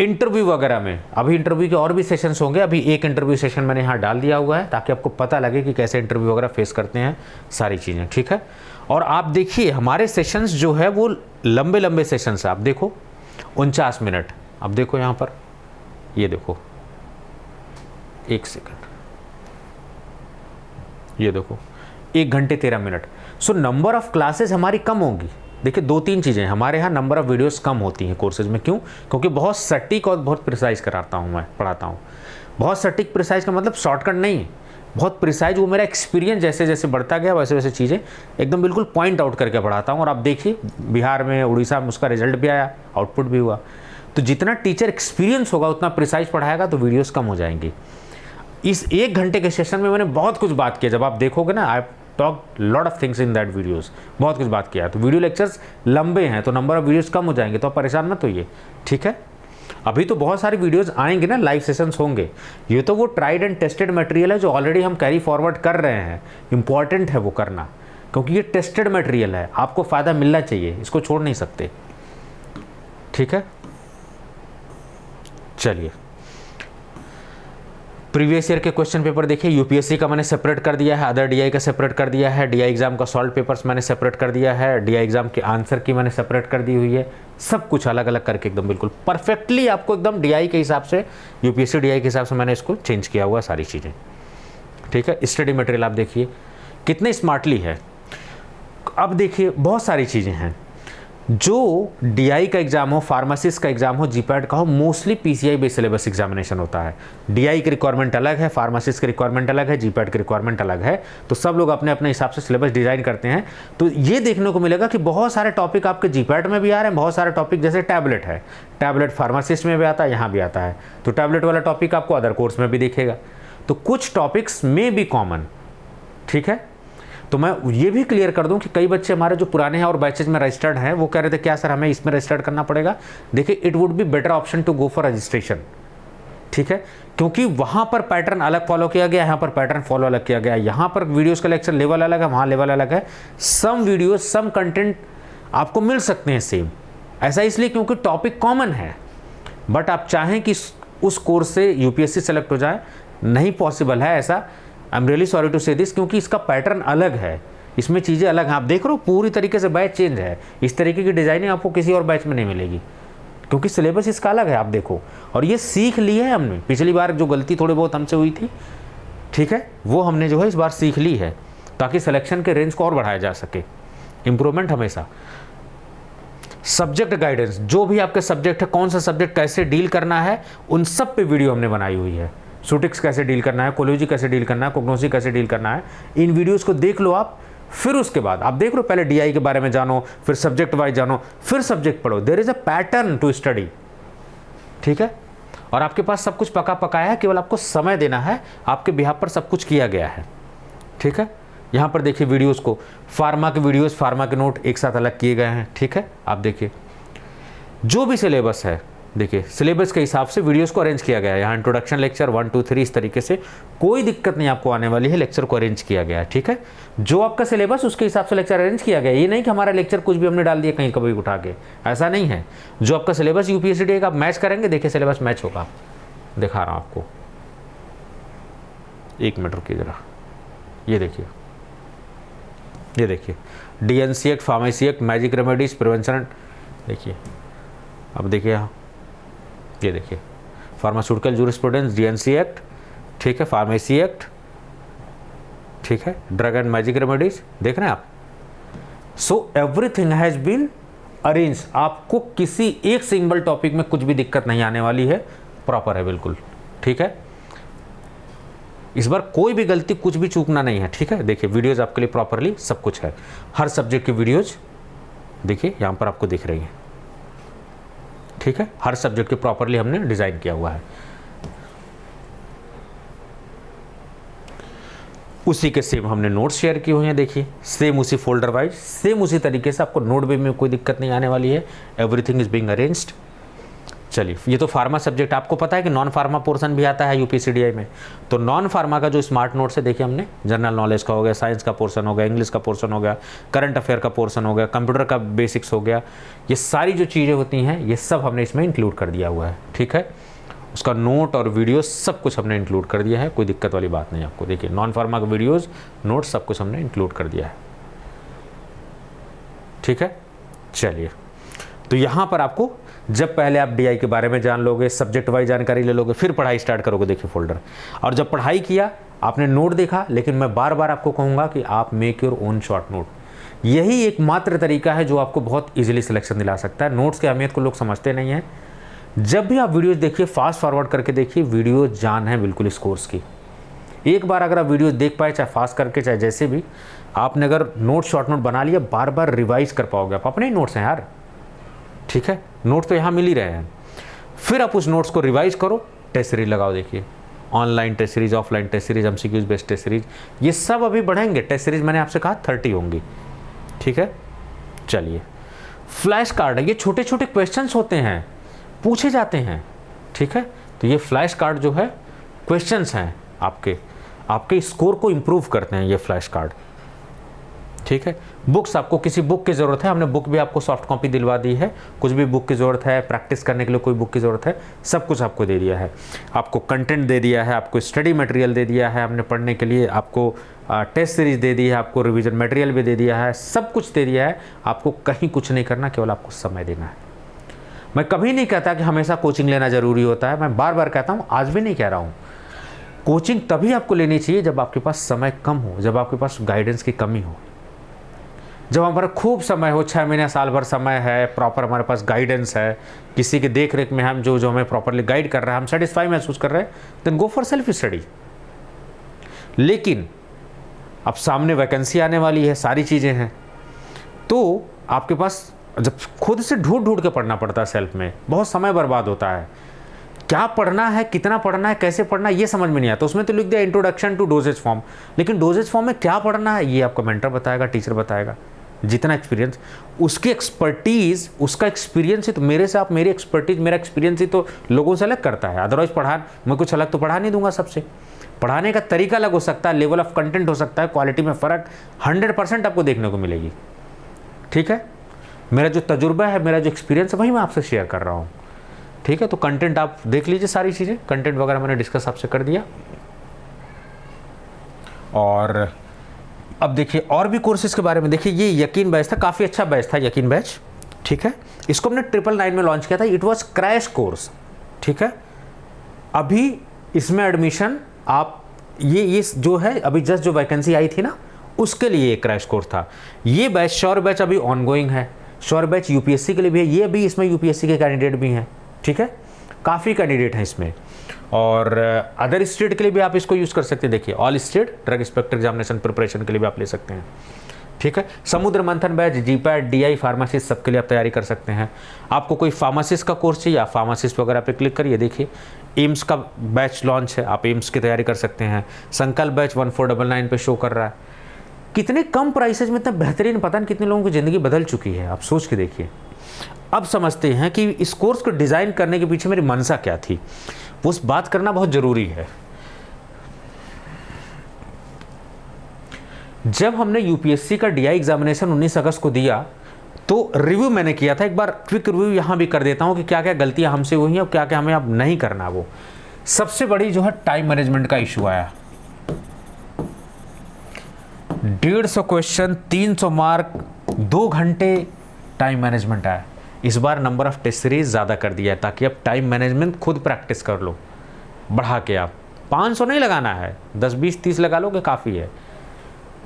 इंटरव्यू वगैरह में अभी इंटरव्यू के और भी सेशंस होंगे, अभी एक इंटरव्यू सेशन मैंने यहाँ डाल दिया हुआ है ताकि आपको पता लगे कि कैसे इंटरव्यू वगैरह फेस करते हैं, सारी चीज़ें। ठीक है, और आप देखिए हमारे सेशंस जो है वो लंबे लंबे सेशंस है, आप देखो 49 मिनट, अब देखो यहाँ पर, ये देखो 1 सेकंड, ये देखो 1 घंटे 13 minute. So number of classes हमारी कम होगी। देखिए 2-3 चीज़ें, हमारे यहाँ नंबर ऑफ वीडियोस कम होती हैं कोर्सेज में, क्यों? क्योंकि बहुत सटीक और बहुत प्रिसाइज कराता हूँ, मैं पढ़ाता हूँ। बहुत सटीक प्रिसाइज का मतलब शॉर्टकट नहीं है, बहुत प्रिसाइज, वो मेरा एक्सपीरियंस जैसे जैसे बढ़ता गया वैसे वैसे चीज़ें एकदम बिल्कुल पॉइंट आउट करके पढ़ाता हूँ। और आप देखिए बिहार में, उड़ीसा में उसका रिजल्ट भी आया, आउटपुट भी हुआ। तो जितना टीचर एक्सपीरियंस होगा उतना प्रिसाइज पढ़ाएगा तो वीडियोस कम हो जाएंगी। इस 1 घंटे के सेशन में मैंने बहुत कुछ बात किया, जब आप देखोगे ना, I talk lot of things in that videos, बहुत कुछ बात किया। तो वीडियो लेक्चर्स लंबे हैं तो नंबर ऑफ वीडियोस कम हो जाएंगे, तो आप परेशान मत होइए। ठीक है, अभी तो बहुत सारी वीडियोस आएंगे ना, लाइव सेशंस होंगे, ये तो वो ट्राइड एंड टेस्टेड मटेरियल है जो ऑलरेडी हम कैरी फॉरवर्ड कर रहे हैं। इंपॉर्टेंट है वो करना, क्योंकि ये टेस्टेड मटेरियल है, आपको फ़ायदा मिलना चाहिए, इसको छोड़ नहीं सकते। ठीक है, चलिए प्रीवियस ईयर के क्वेश्चन पेपर देखिए, यूपीएससी का मैंने सेपरेट कर दिया है, अदर डीआई का सेपरेट कर दिया है, डीआई एग्जाम का सॉल्व पेपर्स मैंने सेपरेट कर दिया है, डीआई एग्जाम के आंसर की मैंने सेपरेट कर दी हुई है, सब कुछ अलग अलग करके एकदम बिल्कुल परफेक्टली आपको एकदम डीआई के हिसाब से, यूपीएससी डीआई के हिसाब से मैंने इसको चेंज किया हुआ सारी चीज़ें। ठीक है, स्टडी मटेरियल आप देखिए कितने स्मार्टली है। अब देखिए बहुत सारी चीज़ें हैं, जो डीआई का एग्जाम हो, फार्मासिस्ट का एग्जाम हो, जीपैट का हो, mostly PCI based syllabus examination होता है। डीआई की रिक्वायरमेंट अलग है, फार्मासिस्ट की रिक्वायरमेंट अलग है, जीपैट की रिक्वायरमेंट अलग है, तो सब लोग अपने अपने हिसाब से सिलेबस डिजाइन करते हैं। तो ये देखने को मिलेगा कि बहुत सारे टॉपिक आपके जीपैट में भी आ रहे हैं, बहुत सारे टॉपिक जैसे टैबलेट है, टैबलेट फार्मासिस्ट में भी आता है, यहाँ भी आता है, तो टैबलेट वाला टॉपिक आपको अदर कोर्स में भी दिखेगा। तो कुछ टॉपिक्स में भी कॉमन। ठीक है, तो मैं ये भी क्लियर कर दूं कि कई बच्चे हमारे जो पुराने हैं और बैचेज में रजिस्टर्ड हैं, वो कह रहे थे क्या सर हमें इसमें रजिस्टर्ड करना पड़ेगा। देखिए it would be better option to go for registration. ठीक है, क्योंकि वहां पर पैटर्न अलग फॉलो किया गया, यहाँ पर पैटर्न फॉलो अलग किया गया, यहाँ पर वीडियोस का लेक्चर लेवल अलग है, वहाँ लेवल अलग है। सम वीडियोज सम कंटेंट आपको मिल सकते हैं सेम, ऐसा इसलिए क्योंकि टॉपिक कॉमन है, बट आप चाहें कि उस कोर्स से यूपीएससी सेलेक्ट हो जाए, नहीं पॉसिबल है ऐसा। I am really sorry to say this, क्योंकि इसका पैटर्न अलग है, इसमें चीज़ें अलग हैं। आप देख रहे हो पूरी तरीके से बैच चेंज है, इस तरीके की डिज़ाइनिंग आपको किसी और बैच में नहीं मिलेगी, क्योंकि सिलेबस इसका अलग है, आप देखो। और ये सीख ली है हमने, पिछली बार जो गलती थोड़ी बहुत हमसे हुई थी, ठीक है, वो हमने जो है इस बार सीख ली है, ताकि सिलेक्शन के रेंज को और बढ़ाया जा सके। इम्प्रूवमेंट हमेशा। सब्जेक्ट गाइडेंस, जो भी आपके सब्जेक्ट है, कौन सा सब्जेक्ट कैसे डील करना है, उन सब पे वीडियो हमने बनाई हुई है। सूटिक्स कैसे डील करना है, कोलोजी कैसे डील करना है, कोग्नोसी कैसे डील करना है, इन वीडियोस को देख लो आप। फिर उसके बाद आप देख लो, पहले डीआई के बारे में जानो, फिर सब्जेक्ट वाइज जानो, फिर सब्जेक्ट पढ़ो। There is a pattern to study. ठीक है, और आपके पास सब कुछ पका पकाया है, केवल आपको समय देना है, आपके बिहाफ पर सब कुछ किया गया है। ठीक है, यहाँ पर देखिए वीडियोस को, फार्मा के वीडियोस, फार्मा के नोट एक साथ अलग किए गए हैं। ठीक है, आप देखिए जो भी सिलेबस है, देखिए सिलेबस के हिसाब से वीडियोस को अरेंज किया गया है। यहाँ इंट्रोडक्शन लेक्चर 1 2 3 इस तरीके से कोई दिक्कत नहीं आपको आने वाली है, लेक्चर को अरेंज किया गया है। ठीक है, जो आपका सिलेबस उसके हिसाब से लेक्चर अरेंज किया गया है। ये नहीं कि हमारा लेक्चर कुछ भी हमने डाल दिया कहीं कभी उठा के, ऐसा नहीं है। जो आपका सिलेबस यूपीएससी डे का आप मैच करेंगे, देखिए सिलेबस मैच होगा। दिखा रहा हूँ आपको, 1 मिनट रुकिए जरा, ये देखिए ये देखिए DNC act, pharmacy act, magic remedies, prevention, देखिए अब देखिए यहाँ, ये देखिए फार्मास्यूटिकल जूरिस्प्रूडेंस, DNC एक्ट, ठीक है, फार्मेसी एक्ट, ठीक है, ड्रग एंड मैजिक रेमेडीज, देख रहे हैं आप। So everything has been arrange, आपको किसी एक सिंगल टॉपिक में कुछ भी दिक्कत नहीं आने वाली है, प्रॉपर है बिल्कुल, ठीक है। इस बार कोई भी गलती, कुछ भी चूकना नहीं है, ठीक है। देखिए वीडियोज आपके लिए प्रॉपरली सब कुछ है, हर सब्जेक्ट की वीडियोज देखिए यहाँ पर आपको दिख रही है, ठीक है। हर सब्जेक्ट के प्रॉपरली हमने डिजाइन किया हुआ है। उसी के सेम हमने नोट्स शेयर किए हुए हैं, देखिए सेम उसी फोल्डर वाइज, सेम उसी तरीके से आपको नोट भी में कोई दिक्कत नहीं आने वाली है। Everything is being arranged. चलिए, ये तो फार्मा सब्जेक्ट, आपको पता है कि नॉन फार्मा पोर्शन भी आता है UPCDI में। तो नॉन फार्मा का जो स्मार्ट नोट्स है, देखिए हमने जनरल नॉलेज का हो गया, साइंस का पोर्शन हो गया, इंग्लिश का पोर्शन हो गया, करंट अफेयर का पोर्शन हो गया, कंप्यूटर का बेसिक्स हो गया, ये सारी जो चीज़ें होती हैं ये सब हमने इसमें इंक्लूड कर दिया हुआ है, ठीक है। उसका नोट और वीडियो सब कुछ हमने इंक्लूड कर दिया है, कोई दिक्कत वाली बात नहीं आपको। देखिए नॉन फार्मा का वीडियोज़, नोट सब कुछ हमने इंक्लूड कर दिया है, ठीक है। चलिए, तो यहाँ पर आपको जब पहले आप DI के बारे में जान लोगे, सब्जेक्ट वाइज जानकारी ले लोगे, फिर पढ़ाई स्टार्ट करोगे। देखिए फोल्डर, और जब पढ़ाई किया आपने नोट देखा, लेकिन मैं बार बार आपको कहूँगा कि आप make your own short note. यही एकमात्र तरीका है जो आपको बहुत इजीली सिलेक्शन दिला सकता है। नोट्स की अहमियत को लोग समझते नहीं हैं। जब भी आप वीडियोज़ देखिए, फास्ट फॉरवर्ड करके देखिए, वीडियो जान है बिल्कुल इस कोर्स की। एक बार अगर आप वीडियो देख पाए, चाहे फास्ट करके चाहे जैसे भी, आपने अगर नोट शॉर्ट नोट बना लिया, बार बार रिवाइज कर पाओगे आप। अपने ही नोट्स हैं यार, ठीक है, नोट तो यहाँ मिल ही रहे हैं। फिर आप उस नोट्स को रिवाइज करो, टेस्ट सीरीज लगाओ। देखिए online test series, offline test series, MCQs based test series, ये सब अभी बढ़ेंगे। टेस्ट सीरीज मैंने आपसे कहा 30 होंगी, ठीक है। चलिए, फ्लैश कार्ड है, ये छोटे छोटे क्वेश्चंस होते हैं, पूछे जाते हैं, ठीक है। तो ये फ्लैश कार्ड जो है क्वेश्चंस हैं, आपके स्कोर को इम्प्रूव करते हैं ये फ्लैश कार्ड, ठीक है। बुक्स, आपको किसी बुक की ज़रूरत है, हमने बुक भी आपको सॉफ्ट कॉपी दिलवा दी है। कुछ भी बुक की ज़रूरत है, प्रैक्टिस करने के लिए कोई बुक की ज़रूरत है, सब कुछ आपको दे दिया है। आपको कंटेंट दे दिया है, आपको स्टडी मटेरियल दे दिया है हमने पढ़ने के लिए, आपको टेस्ट सीरीज दे दी है, आपको रिवीजन मटेरियल भी दे दिया है, सब कुछ दे दिया है। आपको कहीं कुछ नहीं करना, केवल आपको समय देना है। मैं कभी नहीं कहता कि हमेशा कोचिंग लेना ज़रूरी होता है, मैं बार बार कहता हूँ, आज भी नहीं कह रहा हूँ। कोचिंग तभी आपको लेनी चाहिए जब आपके पास समय कम हो, जब आपके पास गाइडेंस की कमी हो। जब हमारा खूब समय हो, 6 महीने साल भर समय है, प्रॉपर हमारे पास गाइडेंस है, किसी के देख रेख में हम जो हमें प्रॉपरली गाइड कर रहा है, हम सेटिस्फाई महसूस कर रहे हैं, then go for self study. लेकिन अब सामने वैकेंसी आने वाली है, सारी चीज़ें हैं, तो आपके पास जब खुद से ढूंढ ढूंढ के पढ़ना पड़ता है, सेल्फ में बहुत समय बर्बाद होता है। क्या पढ़ना है, कितना पढ़ना है, कैसे पढ़ना है, ये समझ में नहीं आता। उसमें तो लिख दिया इंट्रोडक्शन टू डोजेज फॉर्म, लेकिन डोजेज फॉर्म में क्या पढ़ना है ये आपका मेंटर बताएगा, टीचर बताएगा। जितना एक्सपीरियंस, उसकी एक्सपर्टीज़, उसका एक्सपीरियंस ही तो मेरे से, आप मेरी एक्सपर्टीज़, मेरा एक्सपीरियंस ही तो लोगों से अलग करता है। अदरवाइज मैं कुछ अलग तो पढ़ा नहीं दूंगा सबसे। पढ़ाने का तरीका अलग हो सकता है, लेवल ऑफ कंटेंट हो सकता है, क्वालिटी में फ़र्क 100% आपको देखने को मिलेगी, ठीक है। मेरा जो तजुर्बा है, मेरा जो एक्सपीरियंस है, वही मैं आपसे शेयर कर रहा हूँ, ठीक है। तो कंटेंट आप देख लीजिए, सारी चीज़ें, कंटेंट वगैरह मैंने डिस्कस आपसे कर दिया। और अब देखिए और भी कोर्सेज के बारे में। देखिए ये यकीन बैच था, काफ़ी अच्छा बैच था यकीन बैच, ठीक है। इसको हमने 999 में लॉन्च किया था। इट वाज क्रैश कोर्स, ठीक है। अभी इसमें एडमिशन आप ये जो है, अभी जस्ट जो वैकेंसी आई थी ना, उसके लिए एक क्रैश कोर्स था। ये बैच, श्योर बैच अभी ऑनगोइंग है। श्योर बैच UPSC के लिए भी है, ये भी इसमें UPSC के कैंडिडेट भी हैं, ठीक है। काफ़ी कैंडिडेट हैं इसमें, और अदर स्टेट के लिए भी आप इसको यूज़ कर सकते हैं। देखिए all state drug inspector examination preparation के लिए भी आप ले सकते हैं, ठीक है। समुद्र मंथन बैच, GPAT, DI, फार्मासिस्ट, सबके लिए आप तैयारी कर सकते हैं। आपको कोई फार्मासिस्ट का कोर्स चाहिए, आप फार्मासिस्ट वगैरह पे क्लिक करिए। देखिए एम्स का बैच लॉन्च है, आप एम्स की तैयारी कर सकते हैं। संकल्प बैच 1499 पे शो कर रहा है। कितने कम प्राइसेज में इतना बेहतरीन, पता नहीं कितने लोगों की ज़िंदगी बदल चुकी है, आप सोच के देखिए। अब समझते हैं कि इस कोर्स को डिज़ाइन करने के पीछे मेरी मंशा क्या थी, वो उस बात करना बहुत ज़रूरी है। जब हमने UPSC का DI एग्जामिनेशन 19 अगस्त को दिया, तो रिव्यू मैंने किया था। एक बार क्विक रिव्यू यहाँ भी कर देता हूँ कि क्या क्या गलतियाँ हमसे हुई हैं और क्या क्या हमें अब नहीं करना। वो सबसे बड़ी जो है टाइम मैनेजमेंट का इशू आया। 150 क्वेश्चन, 300 मार्क, 2 घंटे टाइम मैनेजमेंट आया। इस बार नंबर ऑफ टेस्ट सीरीज ज़्यादा कर दिया है ताकि अब टाइम मैनेजमेंट खुद प्रैक्टिस कर लो बढ़ा के। आप 500 नहीं लगाना है, 10, 20, 30 लगा लोगे काफ़ी है।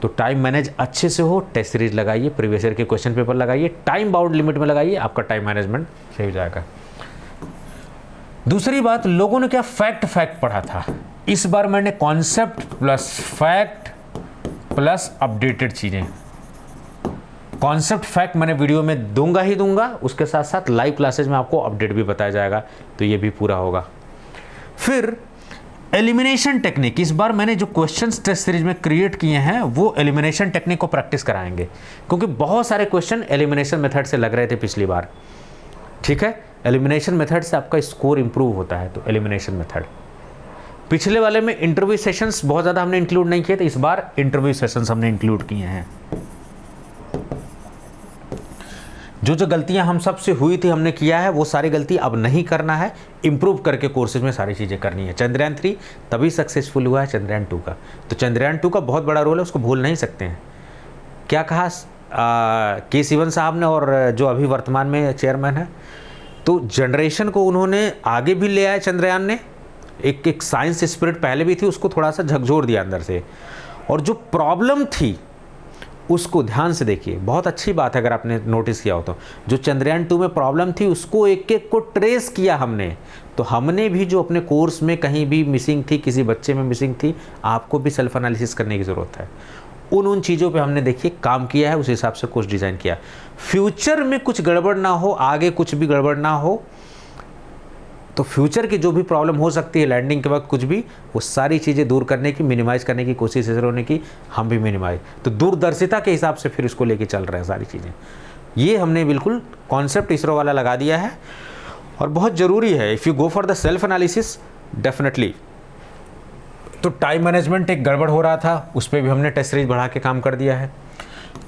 तो टाइम मैनेज अच्छे से हो, टेस्ट सीरीज लगाइए, प्रीवियस ईयर के क्वेश्चन पेपर लगाइए, टाइम बाउंड लिमिट में लगाइए, आपका टाइम मैनेजमेंट सही हो जाएगा। दूसरी बात, लोगों ने क्या फैक्ट पढ़ा था। इस बार मैंने concept plus fact plus updated चीज़ें, कॉन्सेप्ट फैक्ट मैंने वीडियो में दूंगा ही दूंगा, उसके साथ साथ लाइव क्लासेज में आपको अपडेट भी बताया जाएगा, तो ये भी पूरा होगा। फिर एलिमिनेशन टेक्निक, इस बार मैंने जो क्वेश्चंस टेस्ट सीरीज में क्रिएट किए हैं वो एलिमिनेशन टेक्निक को प्रैक्टिस कराएंगे, क्योंकि बहुत सारे क्वेश्चन एलिमिनेशन मेथड से लग रहे थे पिछली बार। ठीक है, एलिमिनेशन मेथड से आपका स्कोर इंप्रूव होता है, तो एलिमिनेशन मेथड। पिछले वाले में इंटरव्यू सेशंस बहुत ज़्यादा हमने इंक्लूड नहीं किए थे, इस बार इंटरव्यू सेशंस हमने इंक्लूड किए हैं। जो गलतियां हम सबसे हुई थी हमने किया है, वो सारी गलती अब नहीं करना है, इंप्रूव करके कोर्सेज में सारी चीज़ें करनी है। चंद्रयान 3 तभी सक्सेसफुल हुआ है चंद्रयान 2 का, तो चंद्रयान 2 का बहुत बड़ा रोल है, उसको भूल नहीं सकते हैं। क्या कहा के सिवन साहब ने, और जो अभी वर्तमान में चेयरमैन है, तो जनरेशन को उन्होंने आगे भी ले आया चंद्रयान ने। एक साइंस स्पिरिट पहले भी थी, उसको थोड़ा सा झकझोर दिया अंदर से, और जो प्रॉब्लम थी उसको ध्यान से देखिए, बहुत अच्छी बात है अगर आपने नोटिस किया हो तो। जो चंद्रयान 2 में प्रॉब्लम थी उसको एक एक को ट्रेस किया हमने, तो हमने भी जो अपने कोर्स में कहीं भी मिसिंग थी, किसी बच्चे में मिसिंग थी, आपको भी सेल्फ एनालिसिस करने की ज़रूरत है। उन चीज़ों पे हमने देखिए काम किया है, उस हिसाब से कोर्स डिज़ाइन किया। फ्यूचर में कुछ गड़बड़ ना हो, आगे कुछ भी गड़बड़ ना हो, तो फ्यूचर की जो भी प्रॉब्लम हो सकती है लैंडिंग के वक्त कुछ भी, वो सारी चीज़ें दूर करने की, मिनिमाइज़ करने की कोशिश इस होने की, हम भी मिनिमाइज, तो दूरदर्शिता के हिसाब से फिर इसको लेके चल रहे हैं सारी चीज़ें। ये हमने बिल्कुल कॉन्सेप्ट इसरो वाला लगा दिया है, और बहुत ज़रूरी है। If you go for the self analysis definitely. तो टाइम मैनेजमेंट एक गड़बड़ हो रहा था, उस पर भी हमने टेस्ट सीरीज बढ़ा के काम कर दिया है।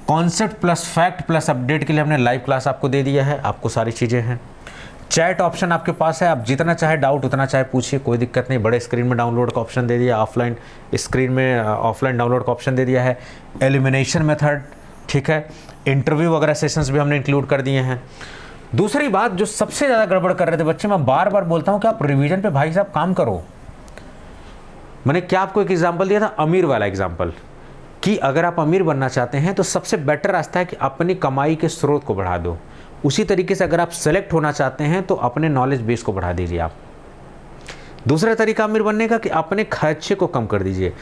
Concept plus fact plus update के लिए हमने लाइव क्लास आपको दे दिया है, आपको सारी चीज़ें हैं। चैट ऑप्शन आपके पास है, आप जितना चाहे डाउट उतना चाहे पूछिए, कोई दिक्कत नहीं। बड़े स्क्रीन में डाउनलोड का ऑप्शन दे दिया, ऑफलाइन स्क्रीन में ऑफलाइन डाउनलोड का ऑप्शन दे दिया है। एलिमिनेशन मेथड, ठीक है, इंटरव्यू वगैरह सेशंस भी हमने इंक्लूड कर दिए हैं। दूसरी बात, जो सबसे ज़्यादा गड़बड़ कर रहे थे बच्चे, मैं बार बार बोलता हूँ कि आप रिवीजन पे भाई साहब काम करो। मैंने क्या आपको एक एग्जाम्पल दिया था, अमीर वाला एग्जाम्पल, कि अगर आप अमीर बनना चाहते हैं तो सबसे बेटर रास्ता है कि अपनी कमाई के स्रोत को बढ़ा दो। उसी तरीके से अगर आप सेलेक्ट होना चाहते हैं तो अपने नॉलेज बेस को बढ़ा दीजिए आप। दूसरा तरीका अमीर बनने का कि अपने खर्चे को कम कर दीजिए।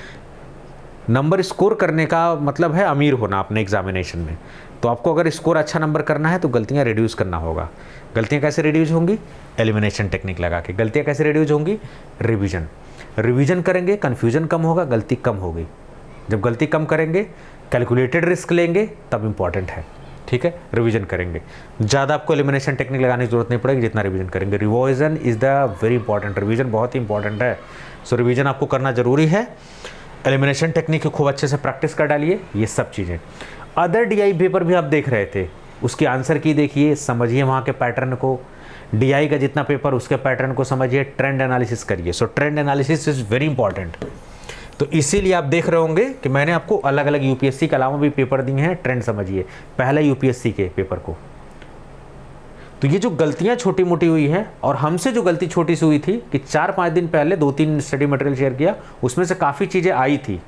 नंबर स्कोर करने का मतलब है अमीर होना अपने एग्जामिनेशन में, तो आपको अगर स्कोर अच्छा नंबर करना है तो गलतियां रिड्यूस करना होगा। गलतियां कैसे रिड्यूस होंगी? एलिमिनेशन टेक्निक लगा के। गलतियां कैसे रिड्यूस होंगी? रिवीजन करेंगे, कन्फ्यूजन कम होगा, गलती कम होगी। जब गलती कम करेंगे, कैलकुलेटेड रिस्क लेंगे, तब इंपॉर्टेंट है। ठीक है, रिवीजन करेंगे, ज़्यादा आपको एलिमिनेशन टेक्निक लगाने की जरूरत नहीं पड़ेगी जितना रिवीजन करेंगे। Revision is the very important, revision बहुत ही इंपॉर्टेंट है। सो रिवीजन आपको करना जरूरी है। एलिमिनेशन टेक्निक खूब अच्छे से प्रैक्टिस कर डालिए। ये सब चीज़ें, अदर डीआई पेपर भी आप देख रहे थे, उसकी आंसर की देखिए, समझिए वहाँ के पैटर्न को। डीआई का जितना पेपर उसके पैटर्न को समझिए, ट्रेंड एनालिसिस करिए। सो trend analysis is very important. तो इसीलिए आप देख रहे होंगे कि मैंने आपको अलग अलग यूपीएससी के अलावा भी पेपर दिए हैं। ट्रेंड समझिए, पहला यूपीएससी के पेपर को। तो ये जो गलतियां छोटी मोटी हुई हैं, और हमसे जो गलती छोटी सी हुई थी कि 4-5 दिन पहले 2-3 स्टडी मटेरियल शेयर किया, उसमें से काफ़ी चीज़ें आई थी।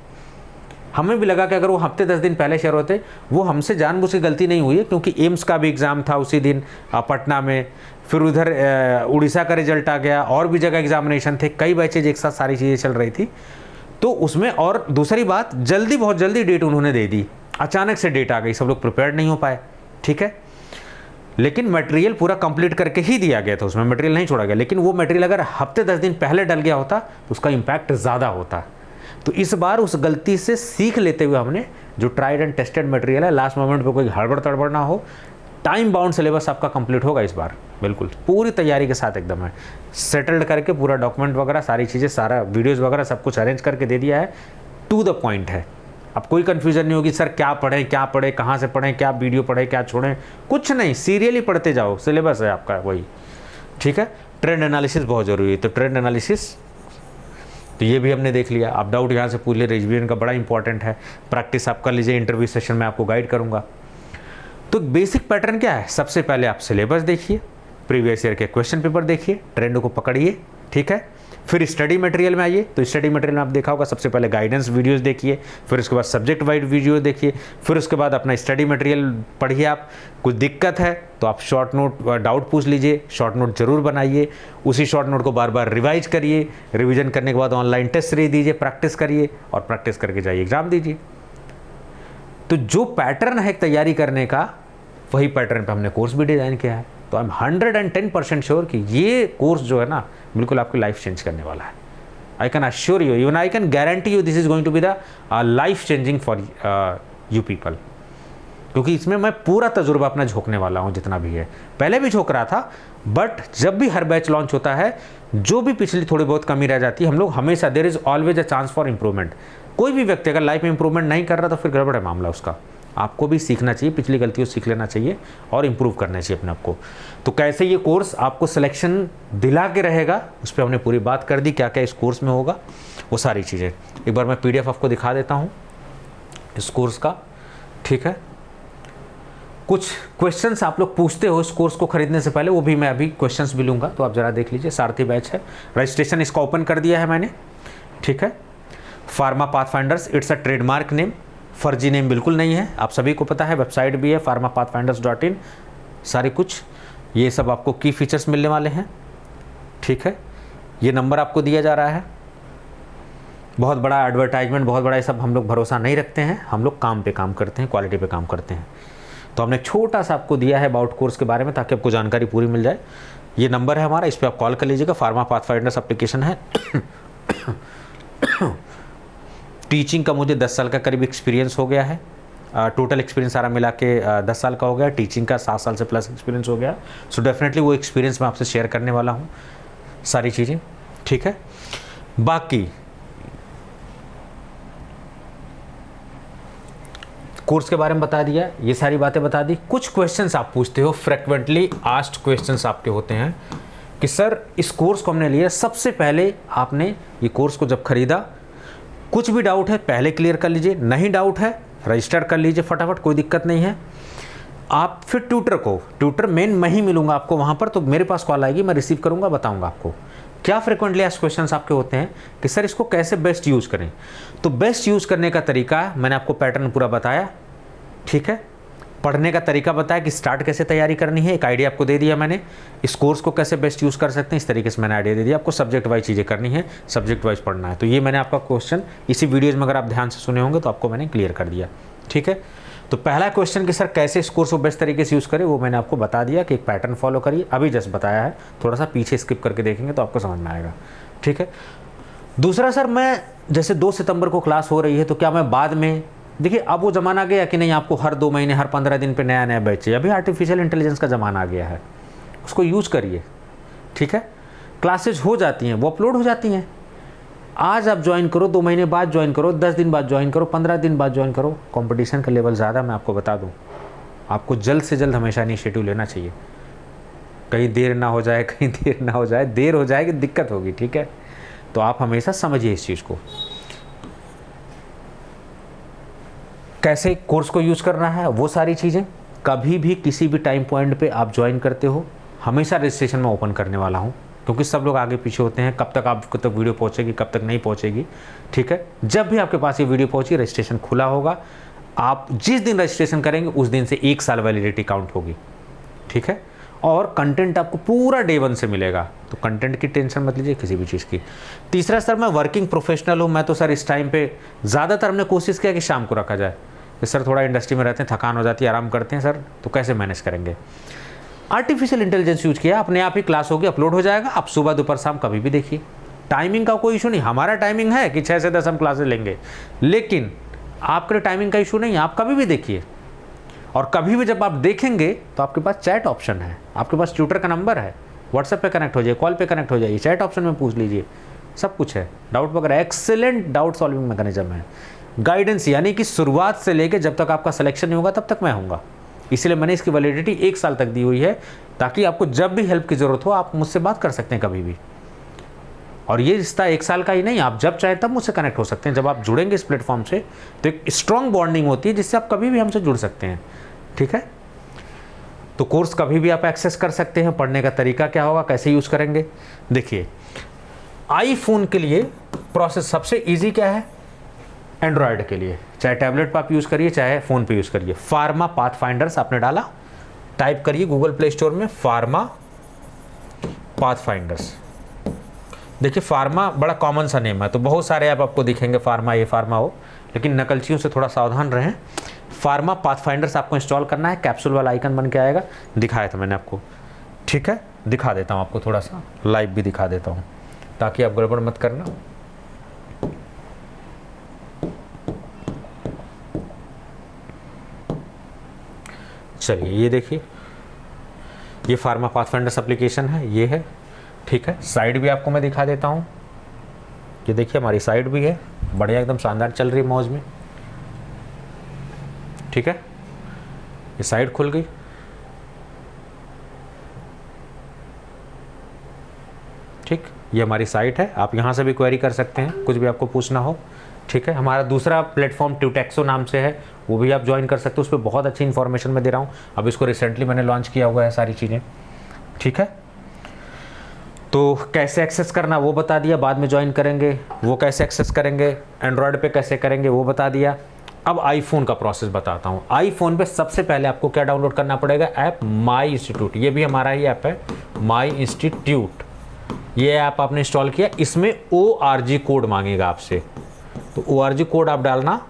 हमें भी लगा कि अगर वो हफ्ते 10 दिन पहले शेयर होते, वो हमसे जानबूझ के गलती नहीं हुई है, क्योंकि एम्स का भी एग्ज़ाम था उसी दिन पटना में, फिर उधर उड़ीसा का रिजल्ट आ गया, और भी जगह एग्जामिनेशन थे, कई बैचेज एक साथ सारी चीज़ें चल रही थी। तो उसमें, और दूसरी बात, बहुत जल्दी डेट उन्होंने दे दी, अचानक से डेट आ गई, सब लोग प्रिपेयर्ड नहीं हो पाए। ठीक है, लेकिन मटेरियल पूरा कंप्लीट करके ही दिया गया था, उसमें मटेरियल नहीं छोड़ा गया। लेकिन वो मटेरियल अगर हफ्ते 10 दिन पहले डल गया होता तो उसका इम्पैक्ट ज़्यादा होता। तो इस बार उस गलती से सीख लेते हुए हमने जो ट्राइड एंड टेस्टेड मटेरियल है, लास्ट मोमेंट पे कोई हड़बड़ तड़बड़ ना हो, टाइम बाउंड सिलेबस आपका कंप्लीट होगा इस बार, बिल्कुल पूरी तैयारी के साथ एकदम है सेटल्ड करके, पूरा डॉक्यूमेंट वगैरह सारी चीज़ें, सारा वीडियोज़ वगैरह सब कुछ अरेंज करके दे दिया है। टू द पॉइंट है। अब कोई कन्फ्यूजन नहीं होगी सर क्या पढ़ें, कहाँ से पढ़ें, क्या वीडियो पढ़ें, क्या छोड़ें, कुछ नहीं, सीरियली पढ़ते जाओ, सिलेबस है आपका वही। ठीक है, ट्रेंड एनालिसिस बहुत ज़रूरी है। तो ट्रेंड एनालिसिस तो ये भी हमने देख लिया। आप डाउट यहाँ से पूछ ले, रिवीजन का बड़ा इंपॉर्टेंट है, प्रैक्टिस आप कर लीजिए, इंटरव्यू सेशन में आपको गाइड करूँगा। तो बेसिक पैटर्न क्या है, सबसे पहले आप सिलेबस देखिए, प्रीवियस ईयर के क्वेश्चन पेपर देखिए, ट्रेंड को पकड़िए, ठीक है। फिर स्टडी मटेरियल में आइए, तो स्टडी मटेरियल में आप देखा होगा सबसे पहले गाइडेंस वीडियोस देखिए, फिर उसके बाद सब्जेक्ट वाइज वीडियो देखिए, फिर उसके बाद अपना स्टडी मटेरियल पढ़िए। आप कुछ दिक्कत है तो आप शॉर्ट नोट डाउट पूछ लीजिए, शॉर्ट नोट जरूर बनाइए, उसी शॉर्ट नोट को बार बार रिवाइज करिए, रिवीजन करने के बाद ऑनलाइन टेस्ट सीरीज दीजिए, प्रैक्टिस करिए और प्रैक्टिस करके जाइए एग्जाम दीजिए। तो जो पैटर्न है तैयारी करने का, वही पैटर्न पे हमने कोर्स भी डिज़ाइन किया है। तो आई एम 110% श्योर कि ये कोर्स जो है ना, बिल्कुल आपकी लाइफ चेंज करने वाला है। I can assure you, even I can guarantee you this is going to be the life changing for you people, क्योंकि इसमें मैं पूरा तजुर्बा अपना झोंकने वाला हूँ, जितना भी है। पहले भी झोंक रहा था, बट जब भी हर बैच लॉन्च होता है, जो भी पिछली थोड़ी बहुत कमी रह जाती है, हम लोग हमेशा, there is always a chance for improvement. कोई भी व्यक्ति अगर लाइफ में इंप्रूवमेंट नहीं कर रहा तो फिर गड़बड़ है मामला उसका। आपको भी सीखना चाहिए, पिछली गलतियों सीख लेना चाहिए और इम्प्रूव करना चाहिए अपने आप को। तो कैसे ये कोर्स आपको सिलेक्शन दिला के रहेगा, उस पर हमने पूरी बात कर दी, क्या क्या इस कोर्स में होगा, वो सारी चीज़ें। एक बार मैं PDF आपको दिखा देता हूँ इस कोर्स का, ठीक है। कुछ क्वेश्चंस आप लोग पूछते हो इस कोर्स को खरीदने से पहले, वो भी मैं अभी क्वेश्चंस भी लूँगा, तो आप ज़रा देख लीजिए। सारथी बैच है, रजिस्ट्रेशन इसका ओपन कर दिया है मैंने, ठीक है। Pharma Pathfinders, it's a trademark name, फर्जी नेम बिल्कुल नहीं है, आप सभी को पता है। वेबसाइट भी है pharmapathfinders.in, सारे कुछ ये सब आपको की फीचर्स मिलने वाले हैं, ठीक है। ये नंबर आपको दिया जा रहा है। बहुत बड़ा एडवर्टाइजमेंट, बहुत बड़ा ये सब हम लोग भरोसा नहीं रखते हैं, हम लोग काम पे काम करते हैं, क्वालिटी पे काम करते हैं। तो हमने छोटा सा आपको दिया है अबाउट कोर्स के बारे में, ताकि आपको जानकारी पूरी मिल जाए। ये नंबर है हमारा, इस पर आप कॉल कर लीजिएगा। फार्मा पाथफाइंडर्स एप्लीकेशन है। टीचिंग का मुझे 10 साल का करीब एक्सपीरियंस हो गया है, टोटल एक्सपीरियंस सारा मिला के 10 साल का हो गया। टीचिंग का 7 साल से प्लस एक्सपीरियंस हो गया। सो डेफिनेटली वो एक्सपीरियंस मैं आपसे शेयर करने वाला हूँ, सारी चीज़ें, ठीक है। बाकी कोर्स के बारे में बता दिया, ये सारी बातें बता दी। कुछ क्वेश्चंस आप पूछते हो, फ्रिक्वेंटली आस्क्ड क्वेश्चंस आपके होते हैं कि सर इस कोर्स को हमने लिया, सबसे पहले आपने ये कोर्स को जब खरीदा, कुछ भी डाउट है पहले क्लियर कर लीजिए, नहीं डाउट है रजिस्टर कर लीजिए फटाफट, कोई दिक्कत नहीं है। आप फिर ट्यूटर मेन मैं ही मिलूंगा आपको वहाँ पर, तो मेरे पास कॉल आएगी, मैं रिसीव करूँगा, बताऊँगा आपको क्या फ्रिक्वेंटली आस्क्ड क्वेश्चंस आपके होते हैं कि सर इसको कैसे बेस्ट यूज़ करें। तो बेस्ट यूज़ करने का तरीका मैंने आपको पैटर्न पूरा बताया, ठीक है। पढ़ने का तरीका बताया कि स्टार्ट कैसे तैयारी करनी है, एक आइडिया आपको दे दिया मैंने। इस कोर्स को कैसे बेस्ट यूज़ कर सकते हैं, इस तरीके से मैंने आइडिया दे दिया आपको। सब्जेक्ट वाइज चीज़ें करनी है, सब्जेक्ट वाइज पढ़ना है। तो ये मैंने आपका क्वेश्चन इसी वीडियोज़ में अगर आप ध्यान से सुने होंगे तो आपको मैंने क्लियर कर दिया, ठीक है। तो पहला क्वेश्चन कि सर कैसे इस कोर्स को बेस्ट तरीके से यूज़ करें, वो मैंने आपको बता दिया कि एक पैटर्न फॉलो करिए, अभी जस्ट बताया है, थोड़ा सा पीछे स्किप करके देखेंगे तो आपको समझ में आएगा, ठीक है। दूसरा सर, मैं जैसे 2 सितंबर को क्लास हो रही है, तो क्या मैं बाद में, देखिए अब वो ज़माना गया कि नहीं आपको हर 2 महीने हर 15 दिन पे नया नया बैच चाहिए। अभी आर्टिफिशियल इंटेलिजेंस का ज़माना आ गया है, उसको यूज़ करिए, ठीक है। क्लासेज हो जाती हैं, वो अपलोड हो जाती हैं। आज आप ज्वाइन करो, 2 महीने बाद ज्वाइन करो, 10 दिन बाद ज्वाइन करो, 15 दिन बाद ज्वाइन करो। कंपटीशन का लेवल ज़्यादा, मैं आपको बता दूँ। आपको जल्द से जल्द हमेशा इनिशिएटिव लेना चाहिए, कहीं देर ना हो जाए, कहीं देर ना हो जाए, देर हो जाएगी दिक्कत होगी, ठीक है। तो आप हमेशा समझिए इस चीज़ को, कैसे कोर्स को यूज़ करना है, वो सारी चीज़ें। कभी भी किसी भी टाइम पॉइंट पे आप ज्वाइन करते हो, हमेशा रजिस्ट्रेशन में ओपन करने वाला हूँ, क्योंकि सब लोग आगे पीछे होते हैं, कब तक आपको तक वीडियो पहुँचेगी, कब तक नहीं पहुँचेगी, ठीक है। जब भी आपके पास ये वीडियो पहुँची, रजिस्ट्रेशन खुला होगा। आप जिस दिन रजिस्ट्रेशन करेंगे उस दिन से 1 साल वैलिडिटी काउंट होगी, ठीक है। और कंटेंट आपको पूरा डे 1 से मिलेगा, तो कंटेंट की टेंशन मत लीजिए किसी भी चीज़ की। तीसरा सर, मैं वर्किंग प्रोफेशनल हूँ, मैं तो सर इस टाइम पे ज़्यादातर हमने कोशिश किया कि शाम को रखा जाए, कि सर थोड़ा इंडस्ट्री में रहते हैं, थकान हो जाती है, आराम करते हैं सर, तो कैसे मैनेज करेंगे। आर्टिफिशियल इंटेलिजेंस यूज किया, अपने आप ही क्लास होगी, अपलोड हो जाएगा, आप सुबह दोपहर शाम कभी भी देखिए। टाइमिंग का कोई इशू नहीं, हमारा टाइमिंग है कि 6 से 10 हम क्लासेस लेंगे, लेकिन आपके टाइमिंग का इशू नहीं, आप कभी भी देखिए। और कभी भी जब आप देखेंगे तो आपके पास चैट ऑप्शन है, आपके पास ट्यूटर का नंबर है, व्हाट्सएप पे कनेक्ट हो जाइए, कॉल पे कनेक्ट हो जाइए, चैट ऑप्शन में पूछ लीजिए, सब कुछ है, डाउट वगैरह। एक्सेलेंट डाउट सॉल्विंग मैकेनिज्म है। गाइडेंस यानी कि शुरुआत से लेकर जब तक आपका सिलेक्शन नहीं होगा तब तक मैं हूँगा, इसलिए मैंने इसकी वैलिडिटी 1 साल तक दी हुई है, ताकि आपको जब भी हेल्प की ज़रूरत हो आप मुझसे बात कर सकते हैं कभी भी, और ये रिश्ता 1 साल का ही नहीं, आप जब चाहे तब मुझसे कनेक्ट हो सकते हैं। जब आप जुड़ेंगे इस प्लेटफॉर्म से तो एक स्ट्रॉन्ग बॉन्डिंग होती है जिससे आप कभी भी हमसे जुड़ सकते हैं, ठीक है। तो कोर्स कभी भी आप एक्सेस कर सकते हैं। पढ़ने का तरीका क्या होगा, कैसे यूज़ करेंगे, देखिए आईफोन के लिए प्रोसेस सबसे ईजी क्या है, एंड्रॉयड के लिए चाहे टैबलेट पर आप यूज़ करिए चाहे फ़ोन पे यूज़ करिए, फार्मा पाथफाइंडर्स आपने डाला, टाइप करिए गूगल प्ले स्टोर में फार्मा पाथफाइंडर्स। देखिए फार्मा बड़ा कॉमन सा नेम है, तो बहुत सारे ऐप आपको दिखेंगे फार्मा, ये फार्मा हो, लेकिन नकलचियों से थोड़ा सावधान रहें। फार्मा पाथफाइंडर्स आपको इंस्टॉल करना है, कैप्सूल वाला आइकन बन के आएगा, दिखाया था मैंने आपको, ठीक है। दिखा देता हूँ आपको, थोड़ा सा लाइव भी दिखा देता हूँ ताकि आप गड़बड़ मत करना। चलिए ये देखिए, ये फार्मा पाथफाइंडर्स एप्लीकेशन है, ये है, ठीक है। साइट भी आपको मैं दिखा देता हूँ, ये देखिए हमारी साइट भी है, बढ़िया एकदम शानदार चल रही है मौज में, ठीक है। ये साइट खुल गई, ठीक, ये हमारी साइट है, आप यहाँ से भी क्वेरी कर सकते हैं कुछ भी आपको पूछना हो, ठीक है। हमारा दूसरा प्लेटफॉर्म ट्यूटेक्सो नाम से है, वो भी आप ज्वाइन कर सकते हो, उस पर बहुत अच्छी इन्फॉर्मेशन मैं दे रहा हूँ। अब इसको रिसेंटली मैंने लॉन्च किया हुआ है सारी चीज़ें, ठीक है। तो कैसे एक्सेस करना वो बता दिया, बाद में ज्वाइन करेंगे वो कैसे एक्सेस करेंगे, एंड्रॉयड पे कैसे करेंगे वो बता दिया। अब आईफोन का प्रोसेस बताता हूँ। आईफोन पे सबसे पहले आपको क्या डाउनलोड करना पड़ेगा, ऐप माई इंस्टीट्यूट, ये भी हमारा ही ऐप है माई इंस्टीट्यूट। ये ऐप आपने इंस्टॉल किया, इसमें ORG कोड मांगेगा आपसे, तो ORG कोड आप डालना,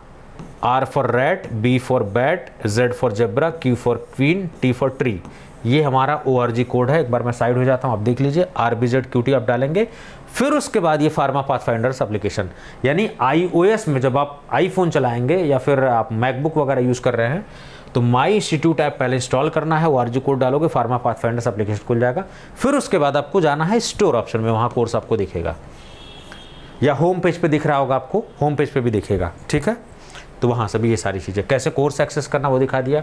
R for rat, B for bat, Z for zebra, Q for queen, T for tree. ये हमारा ORG कोड है। एक बार मैं साइड हो जाता हूँ, आप देख लीजिए, RBZQT आप डालेंगे। फिर उसके बाद ये फार्मा पाथफाइंडर्स एप्लीकेशन, यानी iOS में जब आप आईफोन चलाएंगे या फिर आप मैकबुक वगैरह यूज़ कर रहे हैं तो माई इंस्टीट्यूट ऐप पहले इंस्टॉल करना है, ORG कोड डालोगे, फार्मा पाथफाइंडर्स एप्लीकेशन खुल जाएगा। फिर उसके बाद आपको जाना है स्टोर ऑप्शन में, वहाँ कोर्स आपको दिखेगा, या होम पेज पे दिख रहा होगा आपको, होम पेज पे भी दिखेगा, ठीक है। तो वहाँ से भी ये सारी चीज़ें, कैसे कोर्स एक्सेस करना वो दिखा दिया।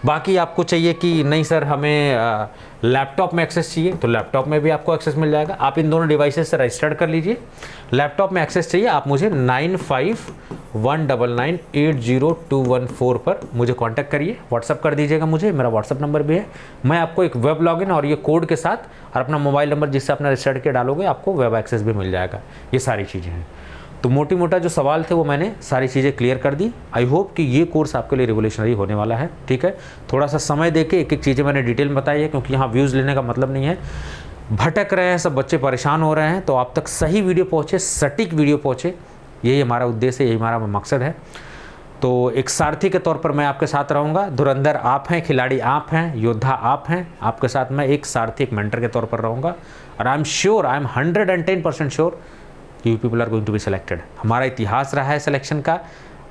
बाकी आपको चाहिए कि नहीं सर हमें लैपटॉप में एक्सेस चाहिए, तो लैपटॉप में भी आपको एक्सेस मिल जाएगा। आप इन दोनों डिवाइसेस से रजिस्टर्ड कर लीजिए। लैपटॉप में एक्सेस चाहिए, आप मुझे 9519980214 पर मुझे कांटेक्ट करिए, व्हाट्सअप कर दीजिएगा मुझे, मेरा व्हाट्सअप नंबर भी है। मैं आपको एक वेब लॉगिन और ये कोड के साथ और अपना मोबाइल नंबर जिससे अपना रजिस्टर्ड के डालोगे, आपको वेब एक्सेस भी मिल जाएगा। ये सारी चीज़ें हैं। तो मोटी मोटा जो सवाल थे वो मैंने सारी चीज़ें क्लियर कर दी। आई होप कि ये कोर्स आपके लिए रिवोल्यूशनरी होने वाला है, ठीक है। थोड़ा सा समय देके एक एक चीज़ें मैंने डिटेल में बताई है, क्योंकि यहाँ व्यूज़ लेने का मतलब नहीं है, भटक रहे हैं सब बच्चे, परेशान हो रहे हैं, तो आप तक सही वीडियो पहुँचे, सटीक वीडियो पहुँचे, यही हमारा उद्देश्य है, यही हमारा मकसद है। तो एक सारथी के तौर पर मैं आपके साथ रहूँगा। धुरंधर आप हैं, खिलाड़ी आप हैं, योद्धा आप हैं, आपके साथ मैं एक सारथी, एक मेंटर के तौर पर रहूँगा। और I am sure, I am 110% sure you people are going to be selected. हमारा इतिहास रहा है सिलेक्शन का,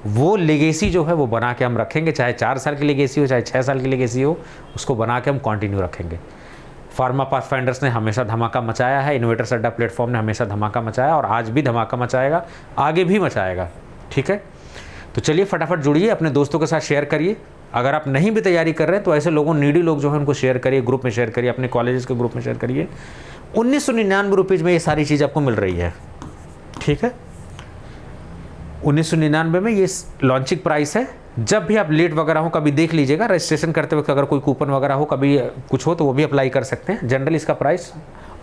वो लेगेसी जो है वो बना के हम रखेंगे, चाहे 4 साल की लेगेसी हो, चाहे 6 साल की लेगेसी हो, उसको बना के हम कंटिन्यू रखेंगे। फार्मा पाथफाइंडर्स ने हमेशा धमाका मचाया है, इनोवेटर्स अड्डा प्लेटफॉर्म ने हमेशा धमाका मचाया और आज भी धमाका मचाएगा, आगे भी मचाएगा, ठीक है। तो चलिए फटाफट जुड़िए, अपने दोस्तों के साथ शेयर करिए। अगर आप नहीं भी तैयारी कर रहे हैं तो ऐसे लोगों, नीडी लोग जो हैं उनको शेयर करिए, ग्रुप में शेयर करिए, अपने कॉलेजेस के ग्रुप में शेयर करिए। 1999 रुपीज़ में ये सारी चीज़ आपको मिल रही है, ठीक है। 1999 में ये लॉन्चिंग प्राइस है। जब भी आप लेट वगैरह हो कभी देख लीजिएगा, रजिस्ट्रेशन करते वक्त अगर कोई कूपन वगैरह हो, कभी कुछ हो तो वो भी अप्लाई कर सकते हैं। जनरली इसका प्राइस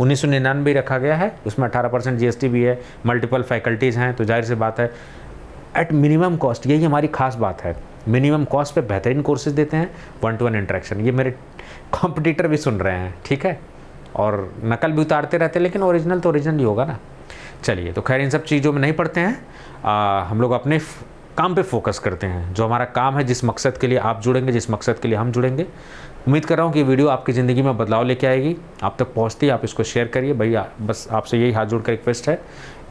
1999 रखा गया है, उसमें 18% GST भी है, मल्टीपल फैकल्टीज़ हैं, तो जाहिर सी बात है एट मिनिमम कॉस्ट, यही हमारी खास बात है। मिनिमम कॉस्ट पे बेहतरीन कोर्सेज देते हैं, 1-to-1 इंटरेक्शन। ये मेरे कॉम्पिटिटर भी सुन रहे हैं, ठीक है, और नकल भी उतारते रहते हैं, लेकिन ओरिजिनल तो ओरिजिनल ही होगा ना। चलिए, तो खैर इन सब चीज़ों में नहीं पढ़ते हैं, हम लोग अपने काम पे फोकस करते हैं। जो हमारा काम है, जिस मकसद के लिए आप जुड़ेंगे, जिस मकसद के लिए हम जुड़ेंगे, उम्मीद कर रहा हूँ कि ये वीडियो आपकी ज़िंदगी में बदलाव लेके आएगी, आप तक पहुँचती है, आप इसको शेयर करिए भैया। बस आपसे यही हाथ जोड़ कर रिक्वेस्ट है,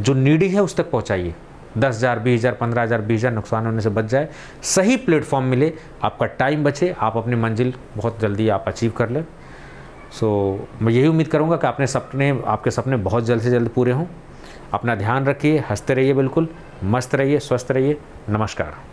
जो नीडी है उस तक पहुँचाइए। 10,000, 20,000, 15,000, 20,000 नुकसान होने से बच जाए, सही प्लेटफॉर्म मिले, आपका टाइम बचे, आप अपनी मंजिल बहुत जल्दी आप अचीव कर लें। सो मैं यही उम्मीद करूँगा कि आपके सपने बहुत जल्द से जल्द पूरे हों। अपना ध्यान रखिए, हंसते रहिए, बिल्कुल मस्त रहिए, स्वस्थ रहिए। नमस्कार।